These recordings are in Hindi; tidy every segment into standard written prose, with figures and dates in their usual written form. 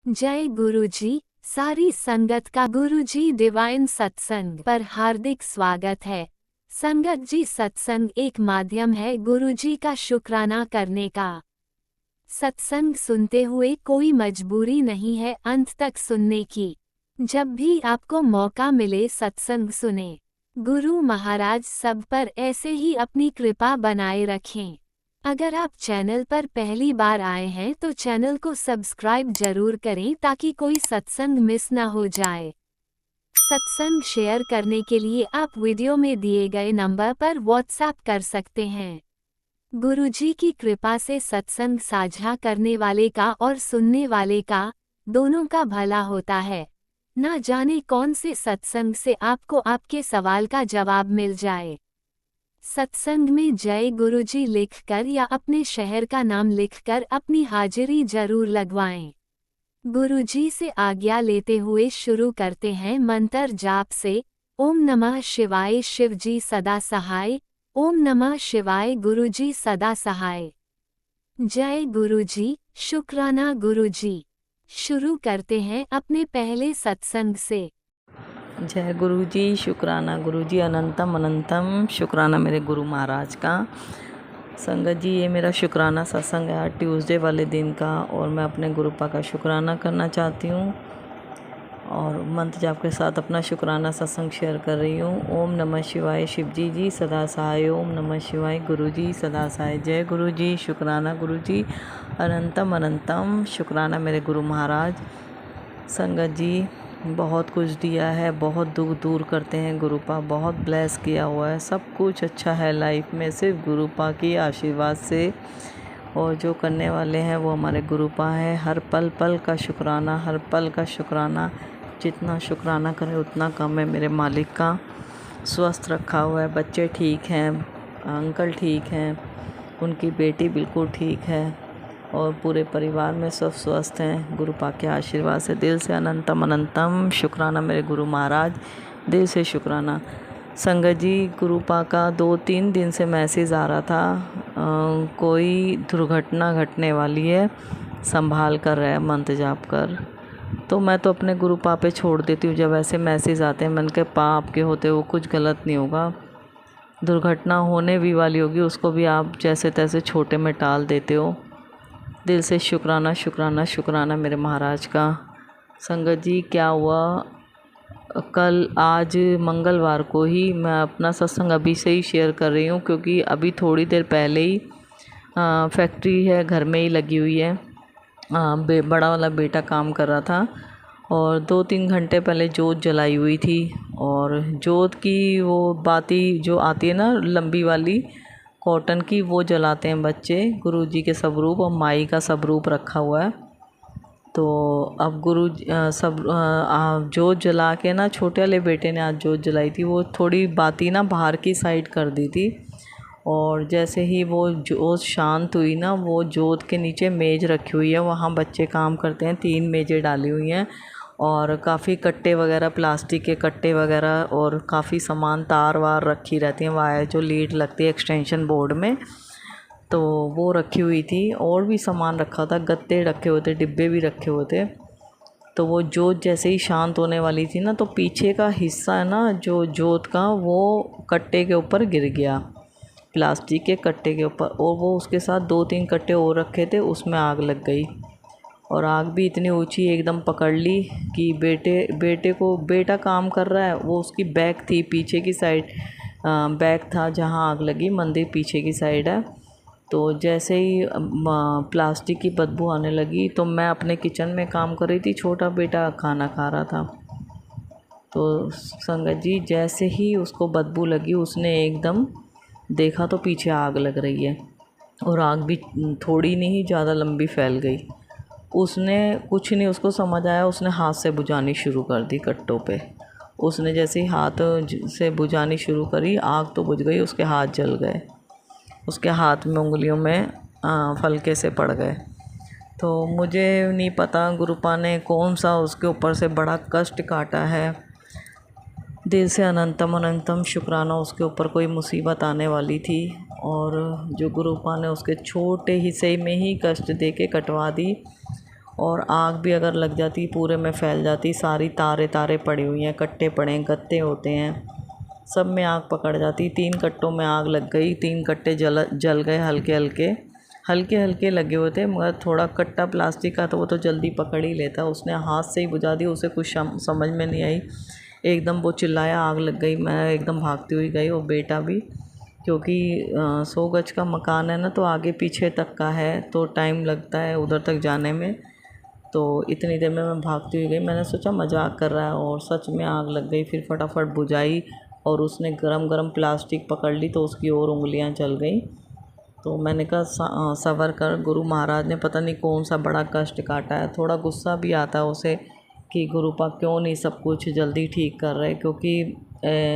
जय गुरुजी। सारी संगत का गुरुजी डिवाइन सत्संग पर हार्दिक स्वागत है। संगत जी, सत्संग एक माध्यम है गुरुजी का शुक्राना करने का। सत्संग सुनते हुए कोई मजबूरी नहीं है अंत तक सुनने की। जब भी आपको मौका मिले सत्संग सुने। गुरु महाराज सब पर ऐसे ही अपनी कृपा बनाए रखें। अगर आप चैनल पर पहली बार आए हैं तो चैनल को सब्सक्राइब जरूर करें ताकि कोई सत्संग मिस ना हो जाए। सत्संग शेयर करने के लिए आप वीडियो में दिए गए नंबर पर व्हाट्सएप कर सकते हैं। गुरुजी की कृपा से सत्संग साझा करने वाले का और सुनने वाले का दोनों का भला होता है। ना जाने कौन से सत्संग से आपको आपके सवाल का जवाब मिल जाए। सत्संग में जय गुरुजी लिखकर या अपने शहर का नाम लिखकर अपनी हाजिरी जरूर लगवाएं। गुरुजी से आज्ञा लेते हुए शुरू करते हैं मंत्र जाप से। ओम नमः शिवाय शिवजी सदा सहाय। ओम नमः शिवाय गुरुजी सदा सहाय। जय गुरुजी, शुक्राना गुरुजी। शुरू करते हैं अपने पहले सत्संग से। जय गुरु जी, शुक्राना गुरु जी, अनंतम अनंतम शुक्राना मेरे गुरु महाराज का। संगत जी, ये मेरा शुक्राना सत्संग है ट्यूसडे वाले दिन का, और मैं अपने गुरुपा का शुक्राना करना चाहती हूँ और मंत्र जाप के साथ अपना शुक्राना सत्संग शेयर कर रही हूँ। ओम नमः शिवाय शिवजी जी सदा सहाय। ओम नमः शिवाय गुरु जी सदा सहाय। जय गुरु जी, शुक्राना गुरु जी, अनंतम अनंतम शुक्राना मेरे गुरु महाराज। संगत जी, बहुत कुछ दिया है, बहुत दुख दूर करते हैं गुरुपा, बहुत ब्लेस किया हुआ है, सब कुछ अच्छा है लाइफ में सिर्फ गुरुपा की आशीर्वाद से। और जो करने वाले हैं वो हमारे गुरुपा है। हर पल पल का शुक्राना, हर पल का शुक्राना। जितना शुक्राना करें उतना कम है मेरे मालिक का। स्वस्थ रखा हुआ है, बच्चे ठीक हैं, अंकल ठीक हैं, उनकी बेटी बिल्कुल ठीक है और पूरे परिवार में सब स्वस्थ हैं गुरुपा के आशीर्वाद से। दिल से अनंतम अनंतम शुक्राना मेरे गुरु महाराज, दिल से शुक्राना। संगत जी, गुरुपा का 2-3 दिन से मैसेज आ रहा था कोई दुर्घटना घटने वाली है, संभाल कर रहे मंत्र जाप कर। तो मैं तो अपने गुरुपा पे छोड़ देती हूँ जब ऐसे मैसेज आते हैं। मन के पाप के होते वो कुछ गलत नहीं होगा, दुर्घटना होने भी वाली होगी उसको भी आप जैसे तैसे छोटे में टाल देते हो। दिल से शुक्राना शुक्राना शुक्राना मेरे महाराज का। संगत जी, क्या हुआ कल, आज मंगलवार को ही मैं अपना सत्संग अभी से ही शेयर कर रही हूँ, क्योंकि अभी थोड़ी देर पहले ही फैक्ट्री है घर में ही लगी हुई है। बड़ा वाला बेटा काम कर रहा था और 2-3 घंटे पहले जोत जलाई हुई थी। और जोत की वो बाती जो आती है ना लंबी वाली कॉटन की, वो जलाते हैं बच्चे। गुरुजी के स्वरूप और माई का स्वरूप रखा हुआ है। तो अब सब जोत जला के ना, छोटे वाले बेटे ने आज जोत जलाई थी, वो थोड़ी बाती ना बाहर की साइड कर दी थी। और जैसे ही वो जोत शांत हुई ना, वो जोत के नीचे मेज़ रखी हुई है, वहाँ बच्चे काम करते हैं। 3 मेज़ें डाली हुई हैं और काफ़ी कट्टे वगैरह, प्लास्टिक के कट्टे वगैरह और काफ़ी सामान, तार वार रखी रहती हैं, वायर जो लीड लगती है एक्सटेंशन बोर्ड में, तो वो रखी हुई थी। और भी सामान रखा था, गत्ते रखे हुए थे, डिब्बे भी रखे हुए थे। तो वो जोत जैसे ही शांत होने वाली थी ना, तो पीछे का हिस्सा है ना जो जोत का, वो कट्टे के ऊपर गिर गया, प्लास्टिक के कट्टे के ऊपर। और वो उसके साथ 2-3 कट्टे और रखे थे, उसमें आग लग गई। और आग भी इतनी ऊंची एकदम पकड़ ली कि बेटा काम कर रहा है, वो उसकी बैक थी पीछे की साइड, बैक था जहाँ आग लगी, मंदिर पीछे की साइड है। तो जैसे ही प्लास्टिक की बदबू आने लगी, तो मैं अपने किचन में काम कर रही थी, छोटा बेटा खाना खा रहा था। तो संगत जी, जैसे ही उसको बदबू लगी, उसने एकदम देखा तो पीछे आग लग रही है और आग भी थोड़ी नहीं ज़्यादा लंबी फैल गई। उसने कुछ नहीं, उसको समझ आया, उसने हाथ से बुझानी शुरू कर दी कट्टों पे। उसने जैसे ही हाथ से बुझानी शुरू करी, आग तो बुझ गई, उसके हाथ जल गए, उसके हाथ में उंगलियों में फलके से पड़ गए। तो मुझे नहीं पता गुरुपा ने कौन सा उसके ऊपर से बड़ा कष्ट काटा है। दिल से अनंतम अनंतम शुक्राना, उसके ऊपर कोई मुसीबत आने वाली थी और जो गुरुपा ने उसके छोटे हिस्से में ही कष्ट दे के कटवा दी। और आग भी अगर लग जाती पूरे में फैल जाती, सारी तारे तारे पड़ी हुई हैं, कट्टे पड़े हैं, गत्ते होते हैं, सब में आग पकड़ जाती। 3 कट्टों में आग लग गई, 3 कट्टे जल गए, हल्के हल्के लगे हुए थे, मगर थोड़ा कट्टा प्लास्टिक का तो वो तो जल्दी पकड़ ही लेता। उसने हाथ से ही बुझा दी, उसे कुछ समझ में नहीं आई, एकदम वो चिल्लाया आग लग गई। मैं एकदम भागती हुई गई, और बेटा भी, क्योंकि 100 गज का मकान है ना, तो आगे पीछे तक का है, तो टाइम लगता है उधर तक जाने में। तो इतनी देर में मैं भागती हुई गई, मैंने सोचा मजाक कर रहा है, और सच में आग लग गई। फिर फटाफट बुझाई, और उसने गरम गरम प्लास्टिक पकड़ ली, तो उसकी और उंगलियां जल गई। तो मैंने कहा सबर कर, गुरु महाराज ने पता नहीं कौन सा बड़ा कष्ट काटा है। थोड़ा गुस्सा भी आता है उसे कि गुरुपा क्यों नहीं सब कुछ जल्दी ठीक कर रहे, क्योंकि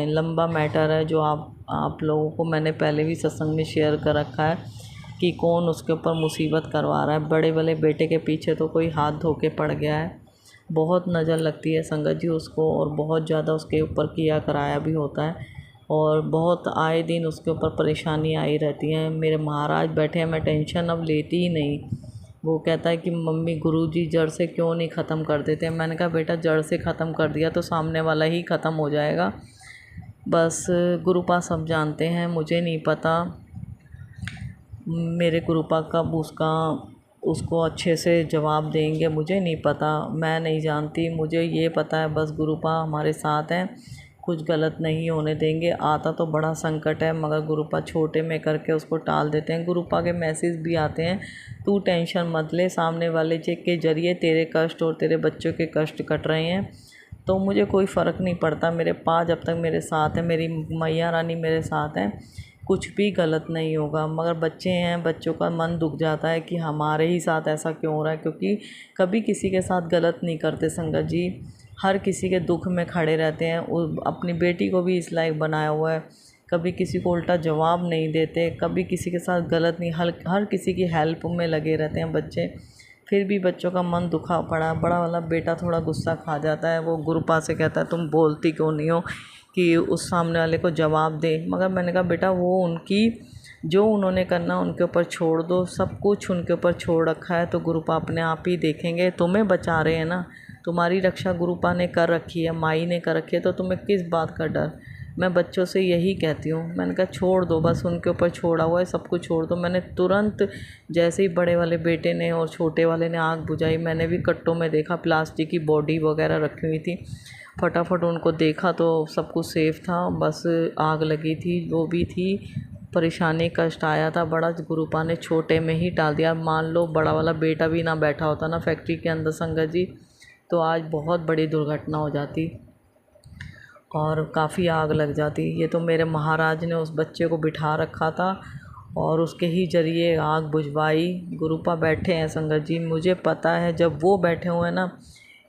लंबा मैटर है, जो आप लोगों को मैंने पहले भी सत्संग में शेयर कर रखा है कि कौन उसके ऊपर मुसीबत करवा रहा है। बड़े वाले बेटे के पीछे तो कोई हाथ धो के पड़ गया है, बहुत नज़र लगती है संगत जी उसको, और बहुत ज़्यादा उसके ऊपर किया कराया भी होता है, और बहुत आए दिन उसके ऊपर परेशानी आई रहती है। मेरे महाराज बैठे हैं, मैं टेंशन अब लेती ही नहीं। वो कहता है कि मम्मी गुरुजी जड़ से क्यों नहीं ख़त्म कर देते। मैंने कहा बेटा जड़ से ख़त्म कर दिया तो सामने वाला ही ख़त्म हो जाएगा, बस गुरुपा सब जानते हैं, मुझे नहीं पता। मेरे गुरुपा कब उसको अच्छे से जवाब देंगे मुझे नहीं पता, मैं नहीं जानती। मुझे ये पता है बस गुरुपा हमारे साथ हैं, कुछ गलत नहीं होने देंगे। आता तो बड़ा संकट है, मगर गुरुपा छोटे में करके उसको टाल देते हैं। गुरुपा के मैसेज भी आते हैं, तू टेंशन मत ले, सामने वाले के जरिए तेरे कष्ट और तेरे बच्चों के कष्ट कट रहे हैं, तो मुझे कोई फ़र्क नहीं पड़ता। मेरे पाँच जब तक मेरे साथ है, मेरी मैया रानी मेरे साथ हैं, कुछ भी गलत नहीं होगा। मगर बच्चे हैं, बच्चों का मन दुख जाता है कि हमारे ही साथ ऐसा क्यों हो रहा है, क्योंकि कभी किसी के साथ गलत नहीं करते संगत जी, हर किसी के दुख में खड़े रहते हैं। अपनी बेटी को भी इस लायक बनाया हुआ है, कभी किसी को उल्टा जवाब नहीं देते, कभी किसी के साथ गलत नहीं, हर किसी की हेल्प में लगे रहते हैं बच्चे। फिर भी बच्चों का मन दुखा पड़ा। बड़ा वाला बेटा थोड़ा गुस्सा खा जाता है, वो गुरुपा से कहता है तुम बोलती क्यों नहीं हो कि उस सामने वाले को जवाब दे। मगर मैंने कहा बेटा वो उनकी जो उन्होंने करना उनके ऊपर छोड़ दो, सब कुछ उनके ऊपर छोड़ रखा है, तो गुरुपा अपने आप ही देखेंगे। तुम्हें बचा रहे हैं ना, तुम्हारी रक्षा गुरुपा ने कर रखी है, माई ने कर रखी है, तो तुम्हें किस बात का डर। मैं बच्चों से यही कहती हूँ, मैंने कहा छोड़ दो, बस उनके ऊपर छोड़ा हुआ है, सब कुछ छोड़ दो। मैंने तुरंत जैसे ही बड़े वाले बेटे ने और छोटे वाले ने आग बुझाई, मैंने भी कट्टों में देखा प्लास्टिक की बॉडी वगैरह रखी हुई थी, फटाफट उनको देखा तो सब कुछ सेफ़ था, बस आग लगी थी जो भी थी, परेशानी कष्ट आया था बड़ा, गुरुपा ने छोटे में ही टाल दिया। मान लो बड़ा वाला बेटा भी ना बैठा होता ना फैक्ट्री के अंदर संगत जी, तो आज बहुत बड़ी दुर्घटना हो जाती और काफ़ी आग लग जाती। ये तो मेरे महाराज ने उस बच्चे को बिठा रखा था और उसके ही ज़रिए आग बुझवाई। गुरुपा बैठे हैं संगत जी, मुझे पता है जब वो बैठे हुए हैं ना,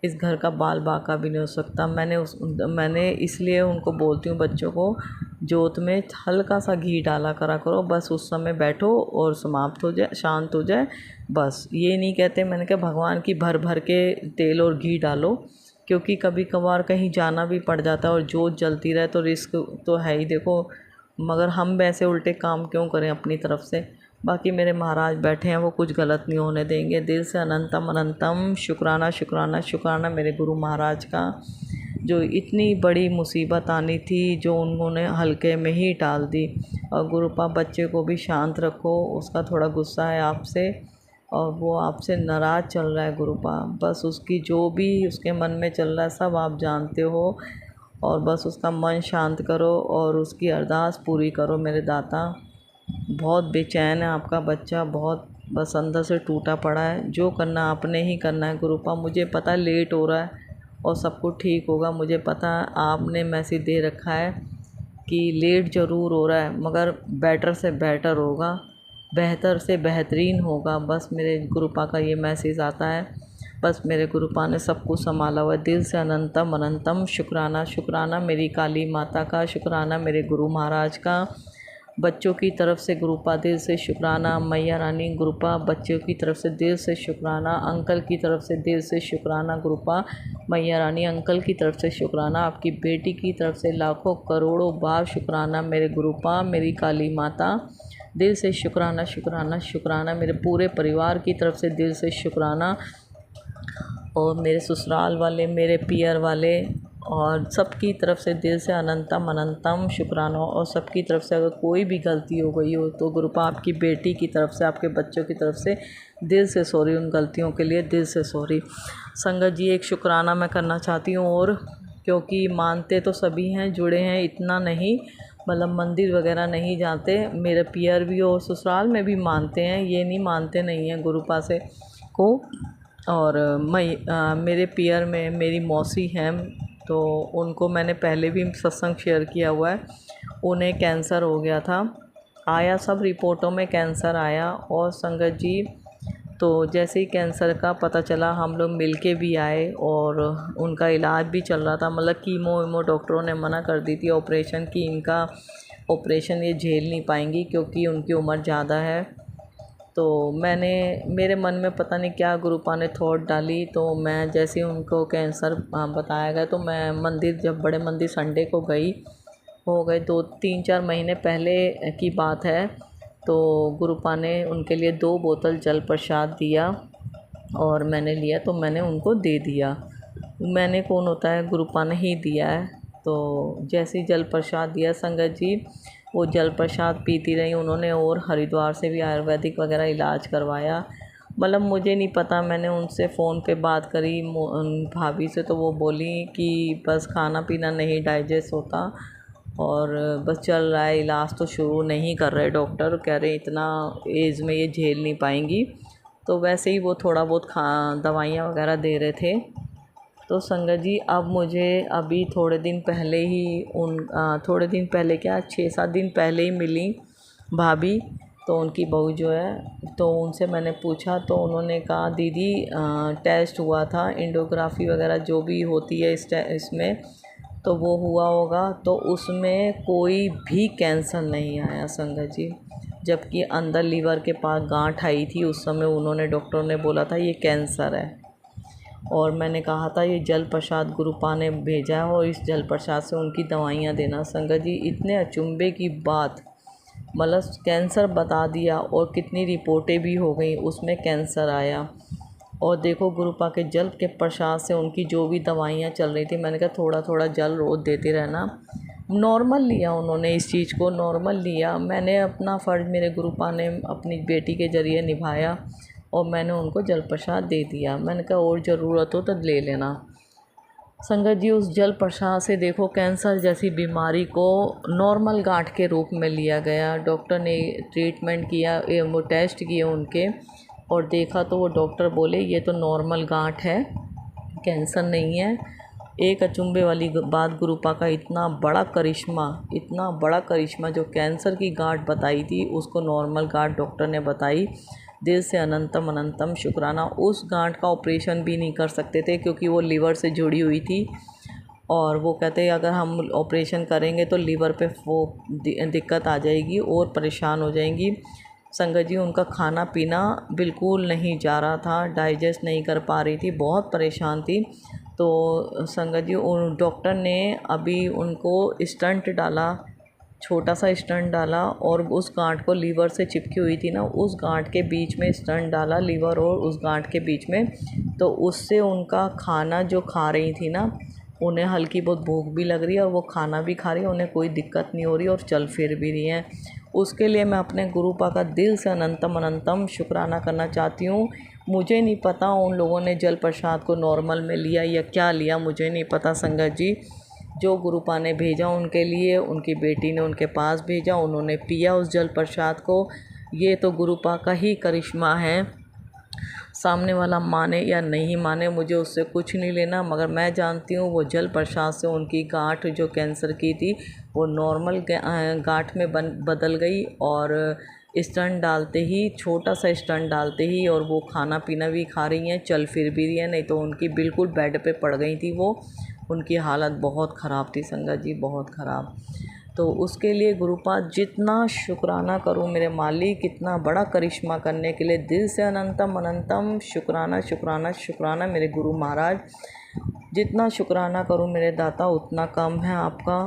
इस घर का बाल बाका भी नहीं हो सकता। मैंने इसलिए उनको बोलती हूँ बच्चों को, जोत में हल्का सा घी डाला करा करो, बस उस समय बैठो और समाप्त हो जाए, शांत हो जाए, बस। ये नहीं कहते, मैंने कहा भगवान की भर भर के तेल और घी डालो, क्योंकि कभी कभार कहीं जाना भी पड़ जाता है और जोत जलती रहे तो रिस्क तो है ही देखो। मगर हम वैसे उल्टे काम क्यों करें अपनी तरफ से। बाकी मेरे महाराज बैठे हैं, वो कुछ गलत नहीं होने देंगे। दिल से अनंतम अनंतम शुक्राना शुक्राना शुक्राना मेरे गुरु महाराज का, जो इतनी बड़ी मुसीबत आनी थी जो उन्होंने हल्के में ही टाल दी। और गुरुपा बच्चे को भी शांत रखो, उसका थोड़ा गुस्सा है आपसे और वो आपसे नाराज़ चल रहा है गुरुपा, बस उसकी जो भी उसके मन में चल रहा है सब आप जानते हो, और बस उसका मन शांत करो और उसकी अरदास पूरी करो मेरे दाता। बहुत बेचैन है आपका बच्चा, बहुत बस अंदर से टूटा पड़ा है। जो करना आपने ही करना है गुरुपा, मुझे पता है लेट हो रहा है और सब कुछ ठीक होगा, मुझे पता है आपने मैसेज दे रखा है कि लेट ज़रूर हो रहा है मगर बेटर से बेटर होगा, बेहतर से बेहतरीन होगा। बस मेरे गुरुपा का ये मैसेज आता है, बस मेरे गुरुपा ने सब कुछ संभाला हुआ है। दिल से अनंतम अनंतम शुक्राना शुक्राना मेरी काली माता का, शुक्राना मेरे गुरु महाराज का। बच्चों की तरफ से गुरुपा दिल से शुक्राना, मैया रानी गुरुपा बच्चों की तरफ से दिल से शुक्राना, अंकल की तरफ से दिल से शुक्राना गुरुपा, मैया रानी अंकल की तरफ से शुक्राना, आपकी बेटी की तरफ से लाखों करोड़ों बार शुक्राना मेरे गुरुपा, मेरी काली माता दिल से शुक्राना शुक्राना शुक्राना, मेरे पूरे परिवार की तरफ से दिल से शुक्राना। और मेरे ससुराल वाले, मेरे पियर वाले और सबकी तरफ से दिल से अनंतम अनंतम शुक्राना। और सबकी तरफ से अगर कोई भी गलती हो गई हो तो गुरुपा आपकी बेटी की तरफ से, आपके बच्चों की तरफ से दिल से सॉरी, उन गलतियों के लिए दिल से सॉरी। संगत जी, एक शुक्राना मैं करना चाहती हूँ, और क्योंकि मानते तो सभी हैं, जुड़े हैं, इतना नहीं, मतलब मंदिर वगैरह नहीं जाते। मेरे पियर भी और ससुराल में भी मानते हैं, ये नहीं मानते नहीं हैं गुरुपा से को। और मेरे पियर में मेरी मौसी हैं, तो उनको मैंने पहले भी सत्संग शेयर किया हुआ है। उन्हें कैंसर हो गया था, आया सब रिपोर्टों में कैंसर आया। और संगत जी, तो जैसे ही कैंसर का पता चला हम लोग मिल के भी आए और उनका इलाज भी चल रहा था। मतलब कीमो वीमो डॉक्टरों ने मना कर दी थी ऑपरेशन की, इनका ऑपरेशन ये झेल नहीं पाएंगी क्योंकि उनकी उम्र ज़्यादा है। तो मेरे मन में पता नहीं क्या गुरुपा ने थॉट डाली, तो मैं जैसे ही उनको कैंसर बताया गया तो मैं मंदिर, जब बड़े मंदिर संडे को गई, हो गए 2-3-4 महीने पहले की बात है। तो गुरुपा ने उनके लिए 2 बोतल जल प्रसाद दिया और मैंने लिया, तो मैंने उनको दे दिया। मैंने कौन होता है, गुरुपा ने ही दिया है। तो जैसे ही जल प्रसाद दिया संगत जी, वो जल प्रसाद पीती रही उन्होंने, और हरिद्वार से भी आयुर्वेदिक वगैरह इलाज करवाया। मतलब मुझे नहीं पता, मैंने उनसे फ़ोन पे बात करी भाभी से, तो वो बोली कि बस खाना पीना नहीं डाइजेस्ट होता और बस चल रहा है, इलाज तो शुरू नहीं कर रहे डॉक्टर, कह रहे इतना एज में ये झेल नहीं पाएंगी। तो वैसे ही वो थोड़ा बहुत दवाइयाँ वगैरह दे रहे थे। तो संगत जी, अब मुझे अभी थोड़े दिन पहले ही थोड़े दिन पहले क्या, 6-7 दिन पहले ही मिली भाभी। तो उनकी बहू जो है, तो उनसे मैंने पूछा, तो उन्होंने कहा दीदी टेस्ट हुआ था, एंडोग्राफी वगैरह जो भी होती है इसमें, तो वो हुआ होगा, तो उसमें कोई भी कैंसर नहीं आया संगत जी। जबकि अंदर लीवर के पास गांठ आई थी, उस समय उन्होंने, डॉक्टरों ने बोला था ये कैंसर है। और मैंने कहा था ये जल प्रसाद गुरुपा ने भेजा है और इस जल प्रसाद से उनकी दवाइयाँ देना। संगत जी, इतने अचंभे की बात, मतलब कैंसर बता दिया और कितनी रिपोर्टें भी हो गई, उसमें कैंसर आया। और देखो गुरुपा के जल के प्रसाद से उनकी जो भी दवाइयाँ चल रही थी, मैंने कहा थोड़ा थोड़ा जल रोज़ देते रहना। नॉर्मल लिया उन्होंने, इस चीज़ को नॉर्मल लिया। मैंने अपना फ़र्ज़ मेरे गुरुपा ने अपनी बेटी के ज़रिए निभाया और मैंने उनको जल प्रसाद दे दिया। मैंने कहा और ज़रूरत हो तो ले लेना। संगत जी, उस जल प्रसाद से देखो कैंसर जैसी बीमारी को नॉर्मल गांठ के रूप में लिया गया। डॉक्टर ने ट्रीटमेंट किया, वो टेस्ट किए उनके, और देखा तो वो डॉक्टर बोले ये तो नॉर्मल गांठ है, कैंसर नहीं है। एक अचंभे वाली बात, गुरुपा का इतना बड़ा करिश्मा, जो कैंसर की गांठ बताई थी उसको नॉर्मल गांठ डॉक्टर ने बताई। दिल से अनंतम अनंतम शुक्राना। उस गांठ का ऑपरेशन भी नहीं कर सकते थे क्योंकि वो लीवर से जुड़ी हुई थी, और वो कहते अगर हम ऑपरेशन करेंगे तो लीवर पे वो दिक्कत आ जाएगी और परेशान हो जाएंगी। संगत जी, उनका खाना पीना बिल्कुल नहीं जा रहा था, डाइजेस्ट नहीं कर पा रही थी, बहुत परेशान थी। तो संगत जी, उन डॉक्टर ने अभी उनको स्टंट डाला, छोटा सा स्टंट डाला, और उस गांठ को लीवर से चिपकी हुई थी ना, उस गांठ के बीच में स्टंट डाला, लीवर और उस गांठ के बीच में। तो उससे उनका खाना जो खा रही थी ना, उन्हें हल्की बहुत भूख भी लग रही है और वो खाना भी खा रही है, उन्हें कोई दिक्कत नहीं हो रही और चल फिर भी रही हैं। उसके लिए मैं अपने गुरुपा का दिल से अनंतम अनंतम शुक्राना करना चाहती हूँ। मुझे नहीं पता उन लोगों ने जल प्रसाद को नॉर्मल में लिया या क्या लिया, मुझे नहीं पता संगत जी। जो गुरुपा ने भेजा उनके लिए, उनकी बेटी ने उनके पास भेजा, उन्होंने पिया उस जल प्रसाद को। ये तो गुरुपा का ही करिश्मा है। सामने वाला माने या नहीं माने, मुझे उससे कुछ नहीं लेना, मगर मैं जानती हूँ वो जल प्रसाद से उनकी गांठ जो कैंसर की थी वो नॉर्मल गांठ में बदल गई। और स्टंट डालते ही, छोटा सा स्टंट डालते ही, और वो खाना पीना भी खा रही हैं, चल फिर भी रही हैं, नहीं तो उनकी बिल्कुल बेड पे पड़ गई थी वो। उनकी हालत बहुत ख़राब थी संगत जी, बहुत ख़राब। तो उसके लिए गुरुपा जितना शुक्राना करूं मेरे मालिक, इतना बड़ा करिश्मा करने के लिए दिल से अनंतम अनंतम शुक्राना शुक्राना शुक्राना मेरे गुरु महाराज। जितना शुक्राना करूं मेरे दाता उतना कम है आपका।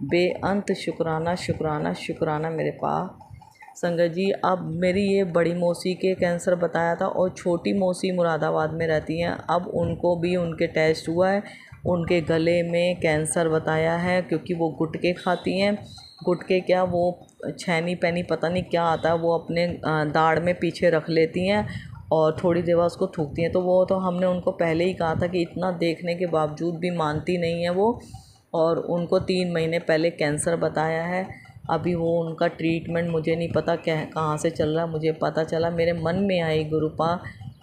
बेअंत शुक्राना शुक्राना शुक्राना मेरे पास। संगत जी अब मेरी ये बड़ी मौसी के कैंसर बताया था और छोटी मौसी मुरादाबाद में रहती हैं, अब उनको भी उनके टेस्ट हुआ है, उनके गले में कैंसर बताया है क्योंकि वो गुटखे खाती हैं। गुटखे क्या, वो छैनी पैनी पता नहीं क्या आता है, वो अपने दाढ़ में पीछे रख लेती हैं और थोड़ी देर बाद उसको थूकती हैं। तो वो तो हमने उनको पहले ही कहा था कि इतना देखने के बावजूद भी मानती नहीं है वो, और उनको 3 महीने पहले कैंसर बताया है। अभी वो उनका ट्रीटमेंट मुझे नहीं पता क्या कहाँ से चल रहा, मुझे पता चला मेरे मन में आई गुरुपा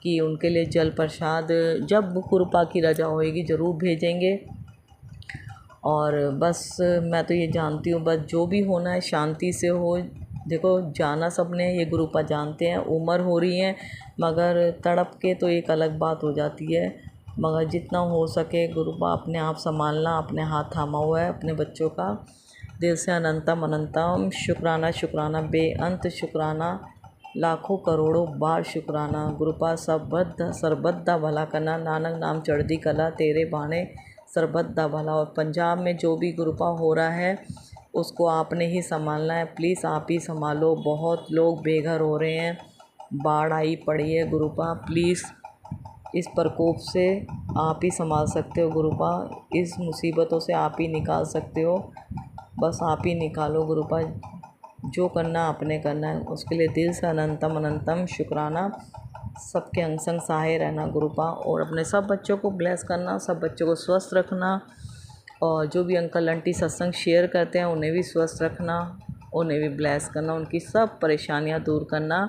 कि उनके लिए जल प्रसाद जब गुरुपा की रजा होएगी ज़रूर भेजेंगे। और बस मैं तो ये जानती हूँ बस जो भी होना है शांति से हो। देखो जाना सबने, ये गुरुपा जानते हैं, उम्र हो रही है मगर तड़प के तो एक अलग बात हो जाती है। मगर जितना हो सके गुरुपा अपने आप संभालना, अपने हाथ थामा हुआ है अपने बच्चों का। दिल से अनंतम अनंतम शुक्राना शुक्राना, बेअंत शुक्राना, लाखों करोड़ों बार शुक्राना। गुरुपा सबद सरबत दा भला करना, नानक नाम चढ़दी कला, तेरे बाणे सरबत दा भला। और पंजाब में जो भी गुरुपा हो रहा है उसको आपने ही संभालना है, प्लीज़ आप ही संभालो। बहुत लोग बेघर हो रहे हैं, बाढ़ आई पड़ी है गुरुपा, प्लीज़ इस प्रकोप से आप ही संभाल सकते हो गुरुपा, इस मुसीबतों से आप ही निकाल सकते हो, बस आप ही निकालो गुरुपा। जो करना आपने करना है, उसके लिए दिल से अनंतम अनंतम शुक्राना। सबके अंग संग सहाय रहना गुरुपा, और अपने सब बच्चों को ब्लेस करना, सब बच्चों को स्वस्थ रखना, और जो भी अंकल आंटी सत्संग शेयर करते हैं उन्हें भी स्वस्थ रखना, उन्हें भी ब्लेस करना, उनकी सब परेशानियां दूर करना।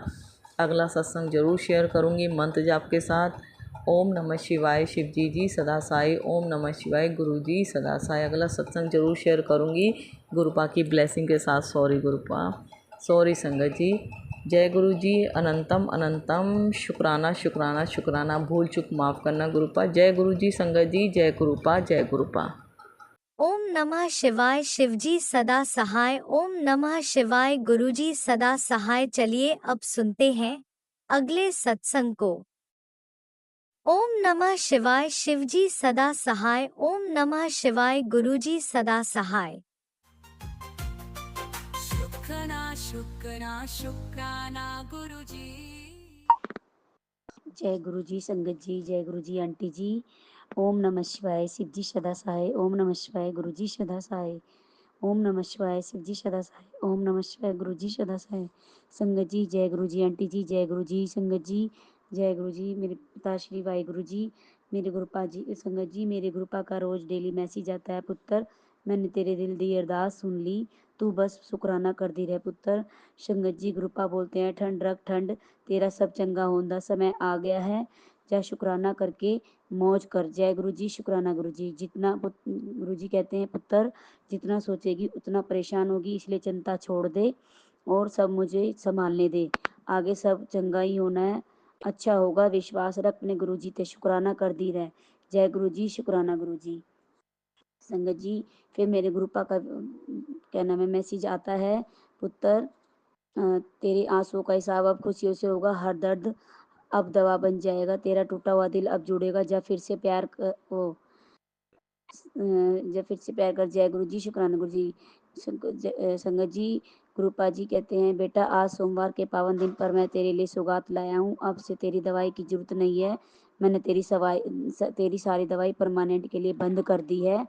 अगला सत्संग ज़रूर शेयर करूँगी मंत्र जाप के साथ। ओम नमः शिवाय शिवजी जी सदा साई, ओम नमः शिवाय गुरु जी सदा साई। अगला सत्संग ज़रूर शेयर करूँगी गुरुपा की ब्लेसिंग के साथ। सॉरी गुरुपा, सॉरी संगत जी। जय गुरु जी, अनंतम अनंतम शुक्राना शुक्राना शुक्राना, भूल चूक माफ़ करना गुरुपा। जय गुरु जी संगत जी, जय गुरुपा जय गुरुपा। ओम नमः शिवाय शिवजी सदा सहाय, ओम नमः शिवाय गुरुजी सदा सहाय। चलिए अब सुनते हैं अगले सत्संग को। ओम नमः शिवाय शिवजी सदा सहाय, ओम नमः शिवाय गुरुजी सदा सहाय। शुक्राना शुक्राना शुक्राना गुरुजी। जय गुरु जी संगत जी, जय गुरु जी आंटी जी। ओम नमः शिवाय शिव जी सदा सहाय, ओम नमः शिवाय गुरु जी सदा सहाय, ओम नमः शिवाय शिव जी सदा सहाय, ओम नमः शिवाय गुरु जी सदा सहाय। संगत जी जय गुरु जी आंटी जी, जय गुरु जी संगत जी, जय गुरु जी मेरे पिता श्री वाहिगुरु जी, मेरे गुरुपा जी। संगत जी मेरे गुरुपा का रोज डेली मैसेज आता है, पुत्र मैंने तेरे दिल दी अरदास सुन ली, तू बस शुक्राना कर दी रहे पुत्र। संगत जी गुरुपा बोलते हैं ठंड रख ठंड, तेरा सब चंगा होंदा समय आ गया है, जा शुक्राना करके मौज कर। जय गुरु जी शुक्राना गुरु जी। जितना गुरु जी कहते हैं पुत्र जितना सोचेगी उतना परेशान होगी, इसलिए चिंता छोड़ दे और सब मुझे संभालने दे, आगे सब चंगा ही होना है, अच्छा होगा, विश्वास रख अपने गुरु जी ते शुक्राना कर दी रहे। जय गुरु जी शुक्राना गुरु जी। संगत जी फिर मेरे गुरुपा का क्या नाम है मैसेज आता है, पुत्र तेरे आंसुओं का हिसाब अब खुशियों से होगा, हर दर्द अब दवा बन जाएगा, तेरा टूटा हुआ दिल अब जुड़ेगा, जब फिर से प्यार जब फिर से प्यार कर। जय गुरु जी शुक्राना गुरु जी। संगत जी गुरुपा जी कहते हैं बेटा आज सोमवार के पावन दिन पर मैं तेरे लिए सौगात लाया हूँ, अब से तेरी दवाई की जरूरत नहीं है, मैंने तेरी सारी दवाई परमानेंट के लिए बंद कर दी है,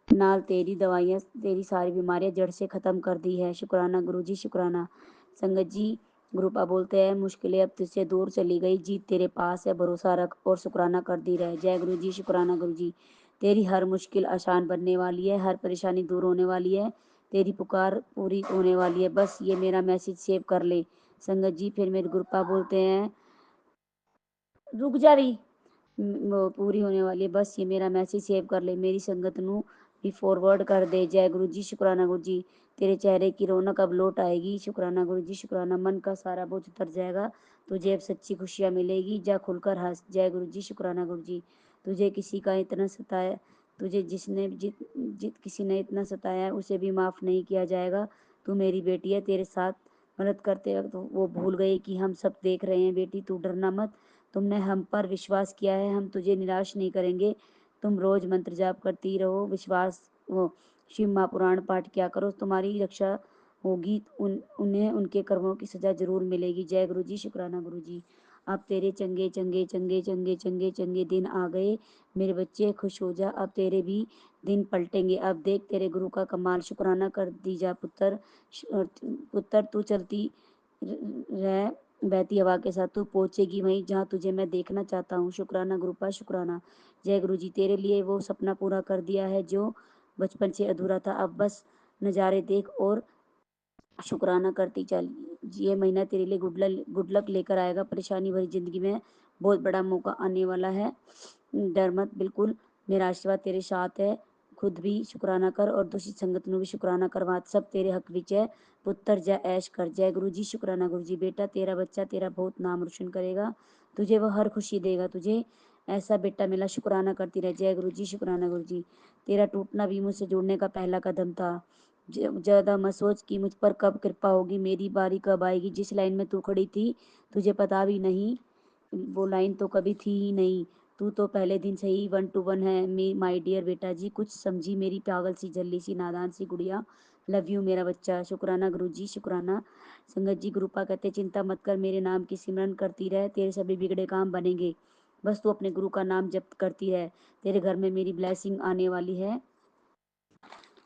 नाल तेरी दवाइयाँ तेरी सारी बीमारियाँ जड़ से ख़त्म कर दी है। शुक्राना गुरु जी शुक्राना। संगत जी गुरुपा बोलते हैं मुश्किलें अब तुझसे दूर चली गई, जीत तेरे पास है, भरोसा रख और शुक्राना कर दी रहे। जय गुरु जी शुक्राना गुरु जी। तेरी हर मुश्किल आसान बनने वाली है, हर परेशानी दूर होने वाली है, तेरी पुकार पूरी होने वाली है, बस ये मेरा मैसेज सेव कर ले। संगत जी फिर मेरे गुरुपा बोलते हैं रुक जा रही वो पूरी होने वाली है, बस ये मेरा मैसेज सेव कर ले, मेरी संगत नू भी फॉरवर्ड कर दे। जय गुरु जी शुक्राना गुरु जी। तेरे चेहरे की रौनक अब लौट आएगी, शुक्राना गुरु जी शुक्राना, मन का सारा बोझ उतर जाएगा, तुझे अब सच्ची खुशियाँ मिलेगी, जा खुलकर हंस। जय गुरु जी शुक्राना गुरु जी। तुझे किसी का इतना सताया तुझे जिसने जित जित किसी ने इतना सताया है उसे भी माफ़ नहीं किया जाएगा, तू मेरी बेटी है, तेरे साथ मदद करते वक्त वो भूल गई कि हम सब देख रहे हैं, बेटी तू डरना मत, तुमने हम पर विश्वास किया है, हम तुझे निराश नहीं करेंगे, तुम रोज मंत्र जाप करती रहो, विश्वास वो शिव महापुराण पाठ किया करो, तुम्हारी रक्षा होगी उन्हें उनके कर्मों की सजा जरूर मिलेगी। जय गुरु जी, शुक्राना गुरु जी। अब तेरे चंगे चंगे चंगे चंगे चंगे चंगे दिन आ गए मेरे बच्चे, खुश हो जा, अब तेरे भी दिन पलटेंगे। अब देख तेरे गुरु का कमाल, शुक्राना कर दीजा पुत्र। पुत्र तू चलती रह बहती हवा के साथ, तू पहुंचेगी वहीं जहाँ तुझे मैं देखना चाहता हूँ। शुक्राना गुरुपा, शुक्राना। जय गुरु जी, तेरे लिए वो सपना पूरा कर दिया है जो बचपन से अधूरा था। अब बस नज़ारे देख और शुक्राना करती चल। ये महीना तेरे लिए गुड लक लेकर आएगा। परेशानी भरी जिंदगी में बहुत बड़ा मौका आने वाला है, डर मत, बिल्कुल मेरा आशीर्वाद तेरे साथ है। खुद भी शुक्राना कर और दूसरी संगत ਨੂੰ भी शुक्राना करवा, सब तेरे हक विच है। पुत्र जय ऐश कर। जय गुरु जी, शुक्राना गुरु जी। बेटा तेरा बच्चा तेरा बहुत नाम रोशन करेगा, तुझे वह हर खुशी देगा, तुझे ऐसा बेटा मिला, शुक्राना करती रहे। जय गुरु जी, शुक्राना गुरु जी। तेरा टूटना भी मुझसे जुड़ने का पहला कदम था। ज़्यादा मत सोच कि मुझ पर कब कृपा होगी, मेरी बारी कब आएगी। जिस लाइन में तू खड़ी थी तुझे पता भी नहीं, वो लाइन तो कभी थी ही नहीं। तू तो पहले दिन से ही 1 to 1 है माय डियर बेटा जी। कुछ समझी मेरी पागल सी जल्दी सी नादान सी गुड़िया। लव यू मेरा बच्चा। शुक्राना गुरु जी, शुक्राना। संगत जी गुरुपा कहते चिंता मत कर, मेरे नाम की सिमरन करती रहे, तेरे सभी बिगड़े काम बनेंगे। बस तू अपने गुरु का नाम जप करती रहे। तेरे घर में मेरी ब्लेसिंग आने वाली है,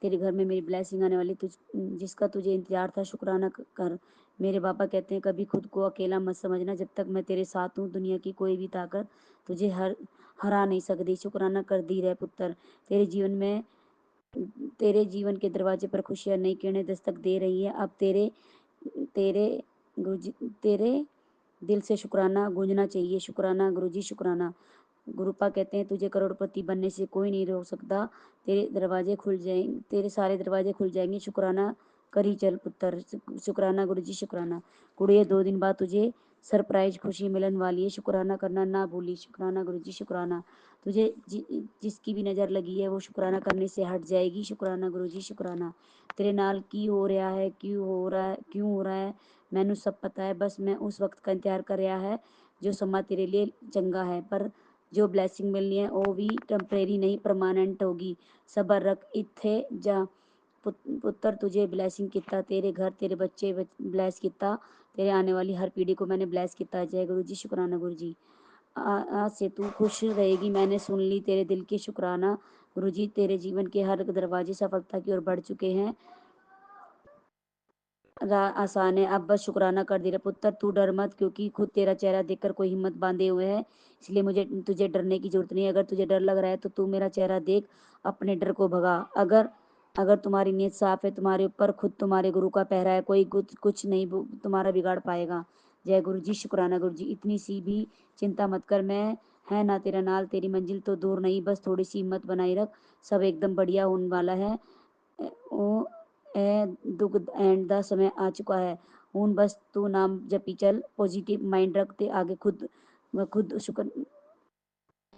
तेरे घर में मेरी ब्लेसिंग आने वाली, जिसका तुझे इंतजार था। शुक्राना कर। मेरे पापा कहते हैं कभी खुद को अकेला मत समझना, जब तक मैं तेरे साथ हूँ दुनिया की कोई भी ताकत तुझे हरा नहीं सकती। शुक्राना कर दी रहे पुत्र। तेरे जीवन के दरवाजे पर खुशियां नई किरणें दस्तक दे रही है। अब तेरे तेरे तेरे दिल से शुक्राना गूंजना चाहिए। शुक्राना गुरु जी, शुक्राना। गुरुपा कहते हैं तुझे करोड़पति बनने से कोई नहीं रोक सकता, तेरे सारे दरवाजे खुल जाएंगे। शुक्राना करी चल पुत्र। शुक्राना गुरु जी, शुक्राना। कुड़िए 2 दिन बाद तुझे सरप्राइज खुशी मिलन वाली है, शुक्राना करना ना भूली। शुक्राना गुरु जी, शुक्राना। तुझे जिसकी भी नज़र लगी है वो शुक्राना करने से हट जाएगी। शुक्राना गुरु जी, शुक्राना। तेरे नाल की हो रहा है, क्यों हो रहा है मैनू सब पता है, बस मैं उस वक्त का इंतजार कर रहा है जो समा तेरे लिए चंगा है। पर जो ब्लैसिंग मिलनी है वो भी टैंपरेरी नहीं, परमानेंट होगी। सबर रख, इत्थे जा पुत्र तुझे ब्लैसिंग किता, तेरे घर तेरे बच्चे ब्लैस किता, तेरे आने वाली हर पीढ़ी को मैंने ब्लैस किता। जय गुरु जी, शुक्राना गुरु जी। आज से तू खुश रहेगी, मैंने सुन ली तेरे दिल की। शुक्राना गुरु जी, तेरे जीवन के हर दरवाजे सफलता की ओर बढ़ चुके हैं, आसान है, अब बस शुक्राना कर दे रहे पुत्र। तू डर मत, क्योंकि खुद तेरा चेहरा देखकर कोई हिम्मत बांधे हुए है, इसलिए मुझे तुझे डरने की जरूरत नहीं है। अगर तुझे डर लग रहा है तो तू मेरा चेहरा देख, अपने डर को भगा। अगर अगर तुम्हारी नीयत साफ है, तुम्हारे ऊपर खुद तुम्हारे गुरु का पहरा है, कोई कुछ नहीं तुम्हारा बिगाड़ पाएगा। जय गुरु जी, शुक्राना गुरु जी। इतनी सी भी चिंता मत कर, मैं है ना तेरा नाल, तेरी मंजिल तो दूर नहीं, बस थोड़ी सी हिम्मत बनाई रख, सब एकदम बढ़िया होने वाला है। ਉਹ ਦੁੱਖ ਐਂਡ ਦਾ समय आ चुका है। ਹੁਣ बस तू नाम जपी चल, पॉजिटिव माइंड रख ते आगे खुद शुक्र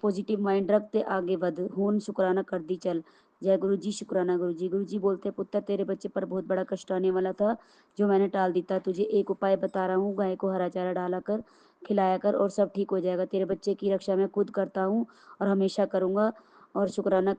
पॉजिटिव माइंड रख ते आगे बढ़, ਹੁਣ शुक्राना कर दी चल। जय गुरु जी, शुक्राना गुरु जी। गुरु जी बोलते पुत्र तेरे बच्चे पर बहुत बड़ा कष्ट आने वाला था जो मैंने टाल दिया। तुझे एक उपाय बता रहा हूँ, गाय को हरा चारा डाला कर खिलाया कर और सब ठीक हो जाएगा। तेरे बच्चे की रक्षा मैं खुद करता हूँ और हमेशा करूँगा। और शुक्राना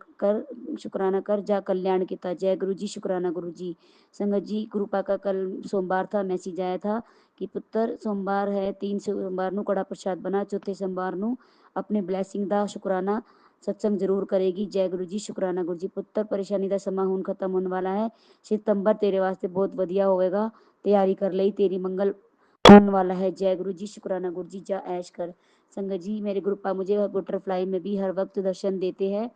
कर जा कल्याण किता। जय गुरु जी, शुक्राना गुरु जी। संगत जी गुरुपा का कल सोमवार था, मैसेज आया था कि पुत्र सोमवार है, 3 सोमवार ਨੂੰ कड़ा प्रसाद बना, चौथे सोमवार ਨੂੰ अपने ब्लैसिंग ਦਾ शुक्राना सत्संग जरूर करेगी। जय गुरु जी, शुक्राना गुरु जी। पुत्र परेशानी ਦਾ ਸਮਾਂ ਹੁਣ खत्म होने वाला है, सितंबर तेरे वास्ते बहुत ਵਧੀਆ होएगा, तैयारी कर ਲਈ, तेरी मंगल होने वाला है। जय गुरु जी, शुक्राना गुरु जी। जा ऐश कर। संगत जी मेरे गुरुपा मुझे बटरफ्लाई में भी हर वक्त दर्शन देते हैं,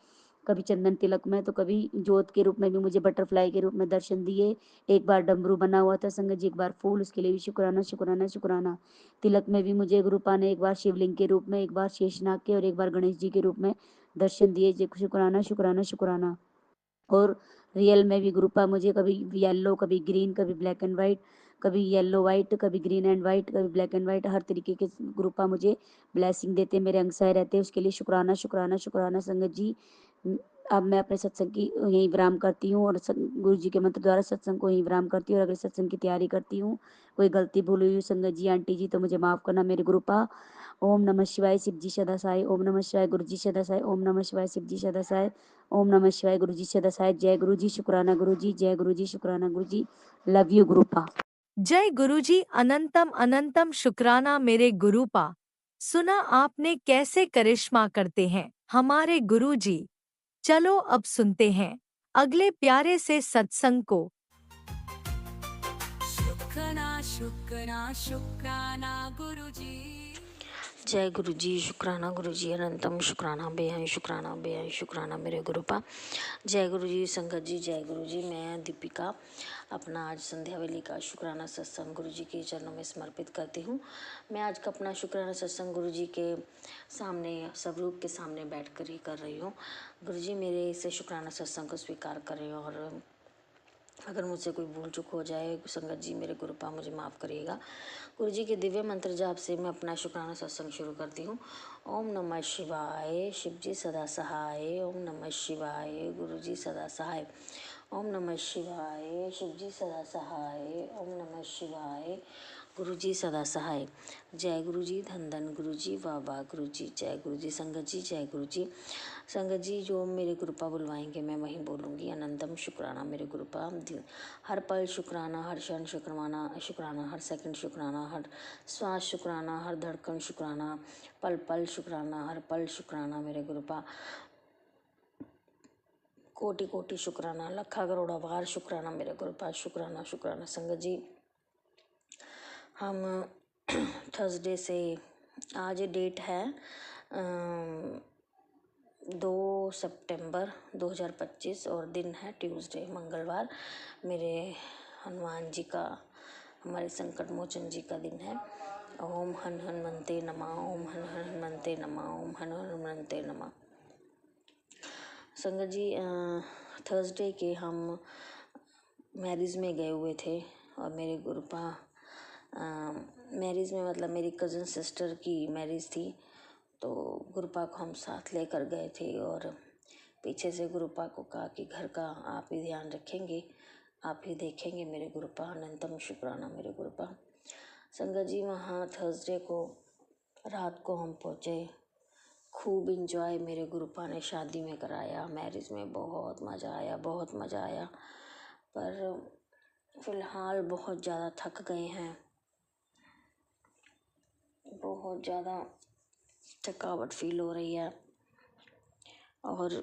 कभी चंदन तिलक में तो कभी जोत के रूप में भी मुझे बटरफ्लाई के रूप में दर्शन दिए। एक बार डमरू बना हुआ था संगत जी, एक बार फूल, उसके लिए भी शुक्राना शुक्राना शुक्राना। तिलक में भी मुझे गुरुपा ने एक बार शिवलिंग के रूप में, एक बार शेषनाग के और एक बार गणेश जी के रूप में दर्शन दिए। शुक्राना शुक्राना शुक्राना। और रियल में भी गुरुपा मुझे कभी येलो, कभी ग्रीन, कभी ब्लैक एंड वाइट, कभी येलो वाइट, कभी ग्रीन एंड वाइट, कभी ब्लैक एंड वाइट, हर तरीके के गुरुपा मुझे ब्लेसिंग देते, मेरे अंग सहाय रहते हैं, उसके लिए शुक्राना शुक्राना शुक्राना। संगत जी अब मैं अपने सत्संग की यहीं विराम करती हूँ और गुरु जी के मंत्र द्वारा सत्संग को यहीं विराम करती हूँ और अगले सत्संग की तैयारी करती हूँ। कोई गलती भूल हुई संगत जी, आंटी जी तो मुझे माफ़ करना मेरे गुरुपा। ओम नमः शिवाय शिव जी सदा साई। ओम नमः शिवाय गुरु जी सदा साई। ओम नमः शिवाय शिव जी सदा साई। ओम नमः शिवाय गुरु जी सदा साई। जय गुरु जी, शुक्राना गुरु जी। जय गुरु जी, शुक्राना गुरु जी। Love you गुरुपा। जय गुरुजी, अनंतम अनंतम शुक्राना मेरे गुरुपा। सुना आपने कैसे करिश्मा करते हैं हमारे गुरुजी। चलो अब सुनते हैं अगले प्यारे से सत्संग को। शुक्राना शुक्राना शुक्राना गुरुजी। जय गुरु जी, शुक्राना गुरु जी, अनंतम शुक्राना, बेअंत शुक्राना मेरे गुरुपा। जय गुरु जी, संगत जी, जय गुरु जी। मैं दीपिका अपना आज संध्या वेले का शुक्राना सत्संग गुरु जी के चरणों में समर्पित करती हूँ। मैं आज का अपना शुक्राना सत्संग गुरु जी के सामने, स्वरूप के सामने बैठ कर ही कर रही हूँ। गुरु जी मेरे इस शुक्राना सत्संग को स्वीकार करें, और अगर मुझसे कोई भूल चूक हो जाए संगत जी मेरे गुरुपा मुझे माफ़ करिएगा। गुरु जी के दिव्य मंत्र जाप से मैं अपना शुक्राना सत्संग शुरू करती हूँ। ओम नमः शिवाय, शिव जी सदा सहाय। ओम नमः शिवाय, गुरु जी सदा सहाय। ओम नमः शिवाय, शिव जी सदा सहाय। ओम नमः शिवाय, गुरु जी सदा सहाय। जय गुरु जी, धन धन गुरु जी, वाह वाह गुरु जी। जय गुरु जी, संगत जी, जय गुरु जी। संगत जी जो मेरे गुरुपा बुलवाएंगे मैं वहीं बोलूँगी। अनंतम शुक्राना मेरे गुरुपा। हर पल शुक्राना, हर क्षण शुक्राना, हर सेकंड शुक्राना, हर श्वास शुक्राना, हर धड़कन शुक्राना, पल पल शुक्राना, हर पल शुक्राना मेरे गुरुपा। कोटि कोटि शुक्राना, लखा करोड़ा बार शुक्राना मेरे गुरुपा। शुक्राना शुक्राना। संगत जी हम थर्सडे से, आज डेट है 2 सितंबर 2025 और दिन है ट्यूसडे, मंगलवार। मेरे हनुमान जी का, हमारे संकट मोचन जी का दिन है। ओम हन हनुमंते नमः, ओम हन हनुमंते नमः, ओम हन हनुमंते नमः। संगत जी थर्सडे के हम मैरिज में गए हुए थे, और मेरे गुरुपा मैरिज में मतलब मेरी कज़न सिस्टर की मैरिज थी, तो गुरुपा को हम साथ लेकर गए थे। और पीछे से गुरुपा को कहा कि घर का आप ही ध्यान रखेंगे, आप ही देखेंगे मेरे गुरुपा। अनंतम शुक्राना मेरे गुरुपा। संगत जी वहाँ थर्सडे को रात को हम पहुँचे। खूब इंजॉय मेरे गुरुपा ने शादी में कराया, मैरिज में बहुत मज़ा आया, बहुत मज़ा आया। पर फ़िलहाल बहुत ज़्यादा थक गए हैं, बहुत ज़्यादा थकावट फील हो रही है, और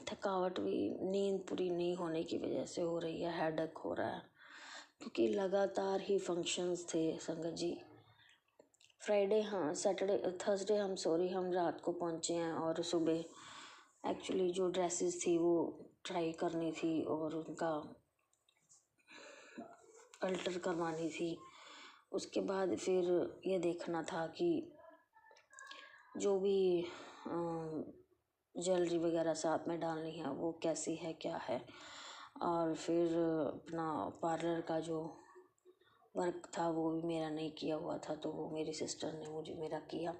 थकावट भी नींद पूरी नहीं होने की वजह से हो रही है, हेडेक हो रहा है, क्योंकि लगातार ही फंक्शंस थे संगत जी। फ्राइडे, हाँ सैटरडे, थर्सडे हम रात को पहुँचे हैं, और सुबह एक्चुअली जो ड्रेसेस थी वो ट्राई करनी थी और उनका अल्टर करवानी थी। उसके बाद फिर ये देखना था कि जो भी ज्वेलरी वगैरह साथ में डालनी है वो कैसी है, क्या है। और फिर अपना पार्लर का जो वर्क था वो भी मेरा नहीं किया हुआ था, तो वो मेरी सिस्टर ने मुझे मेरा किया।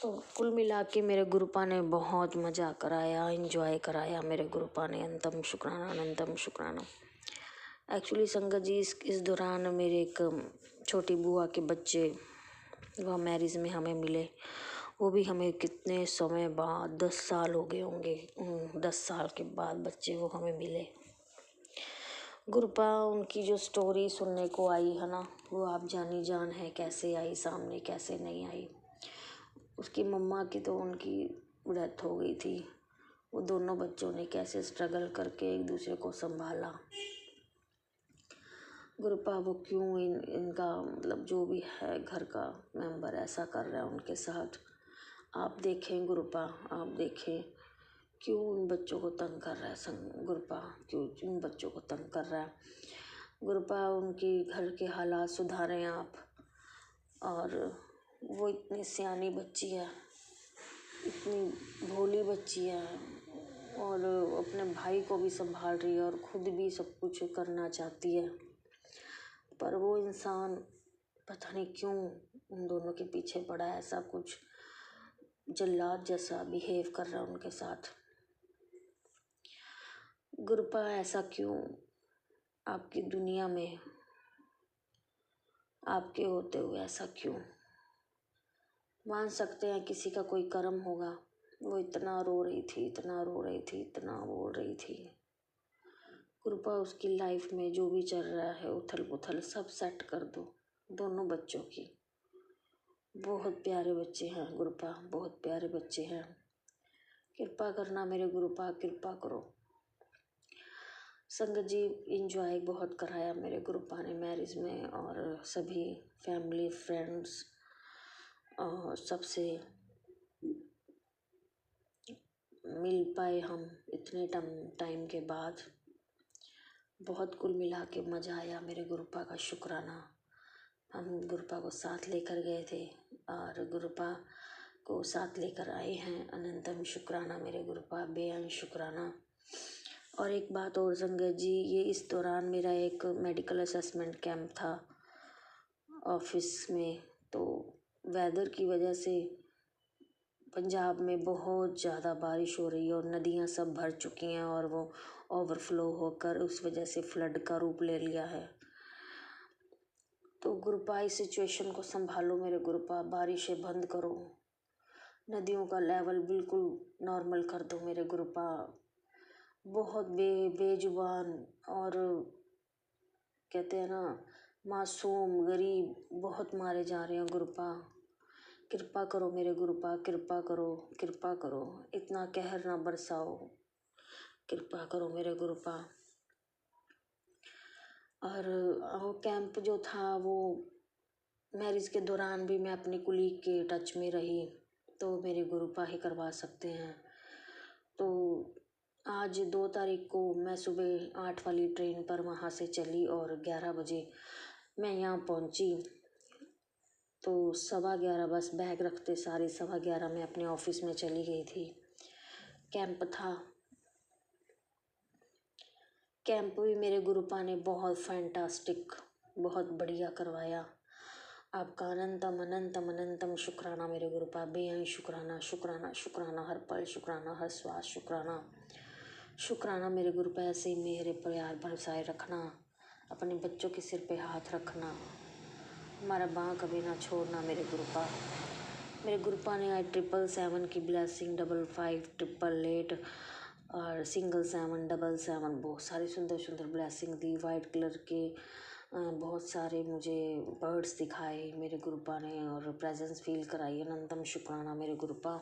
तो कुल मिला के मेरे गुरुपा ने बहुत मज़ा कराया, इंजॉय कराया मेरे गुरुपा ने। अनंतम शुक्राना, अनंतम शुक्राना। एक्चुअली संगत जी इस दौरान मेरे एक छोटी बुआ के बच्चे वह मैरिज में हमें मिले। वो भी हमें कितने समय बाद, 10 साल हो गए होंगे, 10 साल के बाद बच्चे वो हमें मिले। गुरुपा उनकी जो स्टोरी सुनने को आई है ना, वो आप जानी जान है, कैसे आई सामने, कैसे नहीं आई। उसकी मम्मा की तो उनकी डेथ हो गई थी। वो दोनों बच्चों ने कैसे स्ट्रगल करके एक दूसरे को संभाला। गुरुपा वो क्यों इनका मतलब जो भी है घर का मेंबर ऐसा कर रहा है उनके साथ। आप देखें गुरुपा, आप देखें क्यों उन बच्चों को तंग कर रहा है गुरुपा, क्यों उन बच्चों को तंग कर रहा है। गुरुपा उनकी घर के हालात सुधारें आप। और वो इतनी सियानी बच्ची है, इतनी भोली बच्ची है, और अपने भाई को भी संभाल रही है और खुद भी सब कुछ करना चाहती है। पर वो इंसान पता नहीं क्यों उन दोनों के पीछे पड़ा है, ऐसा कुछ जल्लाद जैसा बिहेव कर रहा है उनके साथ। गुरुपा ऐसा क्यों आपकी दुनिया में आपके होते हुए ऐसा क्यों? मान सकते हैं किसी का कोई कर्म होगा। वो इतना रो रही थी, इतना रो रही थी, इतना बोल रही थी। कृपा उसकी लाइफ में जो भी चल रहा है उथल पुथल सब सेट कर दो दोनों बच्चों की। बहुत प्यारे बच्चे हैं गुरुपा, बहुत प्यारे बच्चे हैं। कृपा करना मेरे गुरुपा, कृपा करो। संगत जी इंजॉय बहुत कराया मेरे गुरुपा ने मैरिज में, और सभी फैमिली फ्रेंड्स और सबसे मिल पाए हम इतने टाइम के बाद। बहुत कुल मिला के मज़ा आया। मेरे गुरुपा का शुक्राना। हम गुरुपा को साथ लेकर गए थे और गुरुपा को साथ लेकर आए हैं। अनंतम शुक्राना मेरे गुरुपा, बेअंत शुक्राना। और एक बात और संगत जी, ये इस दौरान मेरा एक मेडिकल असेसमेंट कैंप था ऑफिस में। तो वेदर की वजह से पंजाब में बहुत ज़्यादा बारिश हो रही है और नदियाँ सब भर चुकी हैं और वो ओवरफ्लो होकर उस वजह से फ्लड का रूप ले लिया है। तो गुरुपा इस सिचुएशन को संभालो मेरे गुरुपा, बारिशें बंद करो, नदियों का लेवल बिल्कुल नॉर्मल कर दो मेरे गुरुपा। बहुत बेजुबान और कहते हैं ना मासूम गरीब बहुत मारे जा रहे हैं गुरुपा। कृपा करो मेरे गुरुपा, कृपा करो, कृपा करो, इतना कहर ना बरसाओ, कृपा करो मेरे गुरुपा। और वो कैंप जो था वो मैरिज के दौरान भी मैं अपनी कुलीग के टच में रही, तो मेरे गुरुपा ही करवा सकते हैं। तो आज 2 तारीख को मैं सुबह 8 वाली ट्रेन पर वहाँ से चली और 11 बजे मैं यहाँ पहुँची। तो 11:15 बस बैग रखते सारे 11:15 मैं अपने ऑफिस में चली गई थी। कैंप था। कैंप भी मेरे गुरुपा ने बहुत फैंटास्टिक, बहुत बढ़िया करवाया। आपका अनंतम अनंतम अनंतम शुक्राना मेरे गुरुपा, बेअंत शुक्राना, शुक्राना शुक्राना, हर पल शुक्राना, हर श्वास शुक्राना। शुक्राना मेरे गुरुपा, ऐसे ही मेरे प्यार बरसाए रखना, अपने बच्चों के सिर पे हाथ रखना, हमारा बाँ कभी ना छोड़ना मेरे गुरुपा। मेरे गुरुपा ने आज 777 की ब्लेसिंग, 55 888 और सिंगल 7 777 बहुत सारी सुंदर सुंदर ब्लेसिंग दी। वाइट कलर के बहुत सारे मुझे बर्ड्स दिखाए मेरे गुरुपा ने और प्रेजेंस फील कराई। अनंतम शुक्राना मेरे गुरुपा,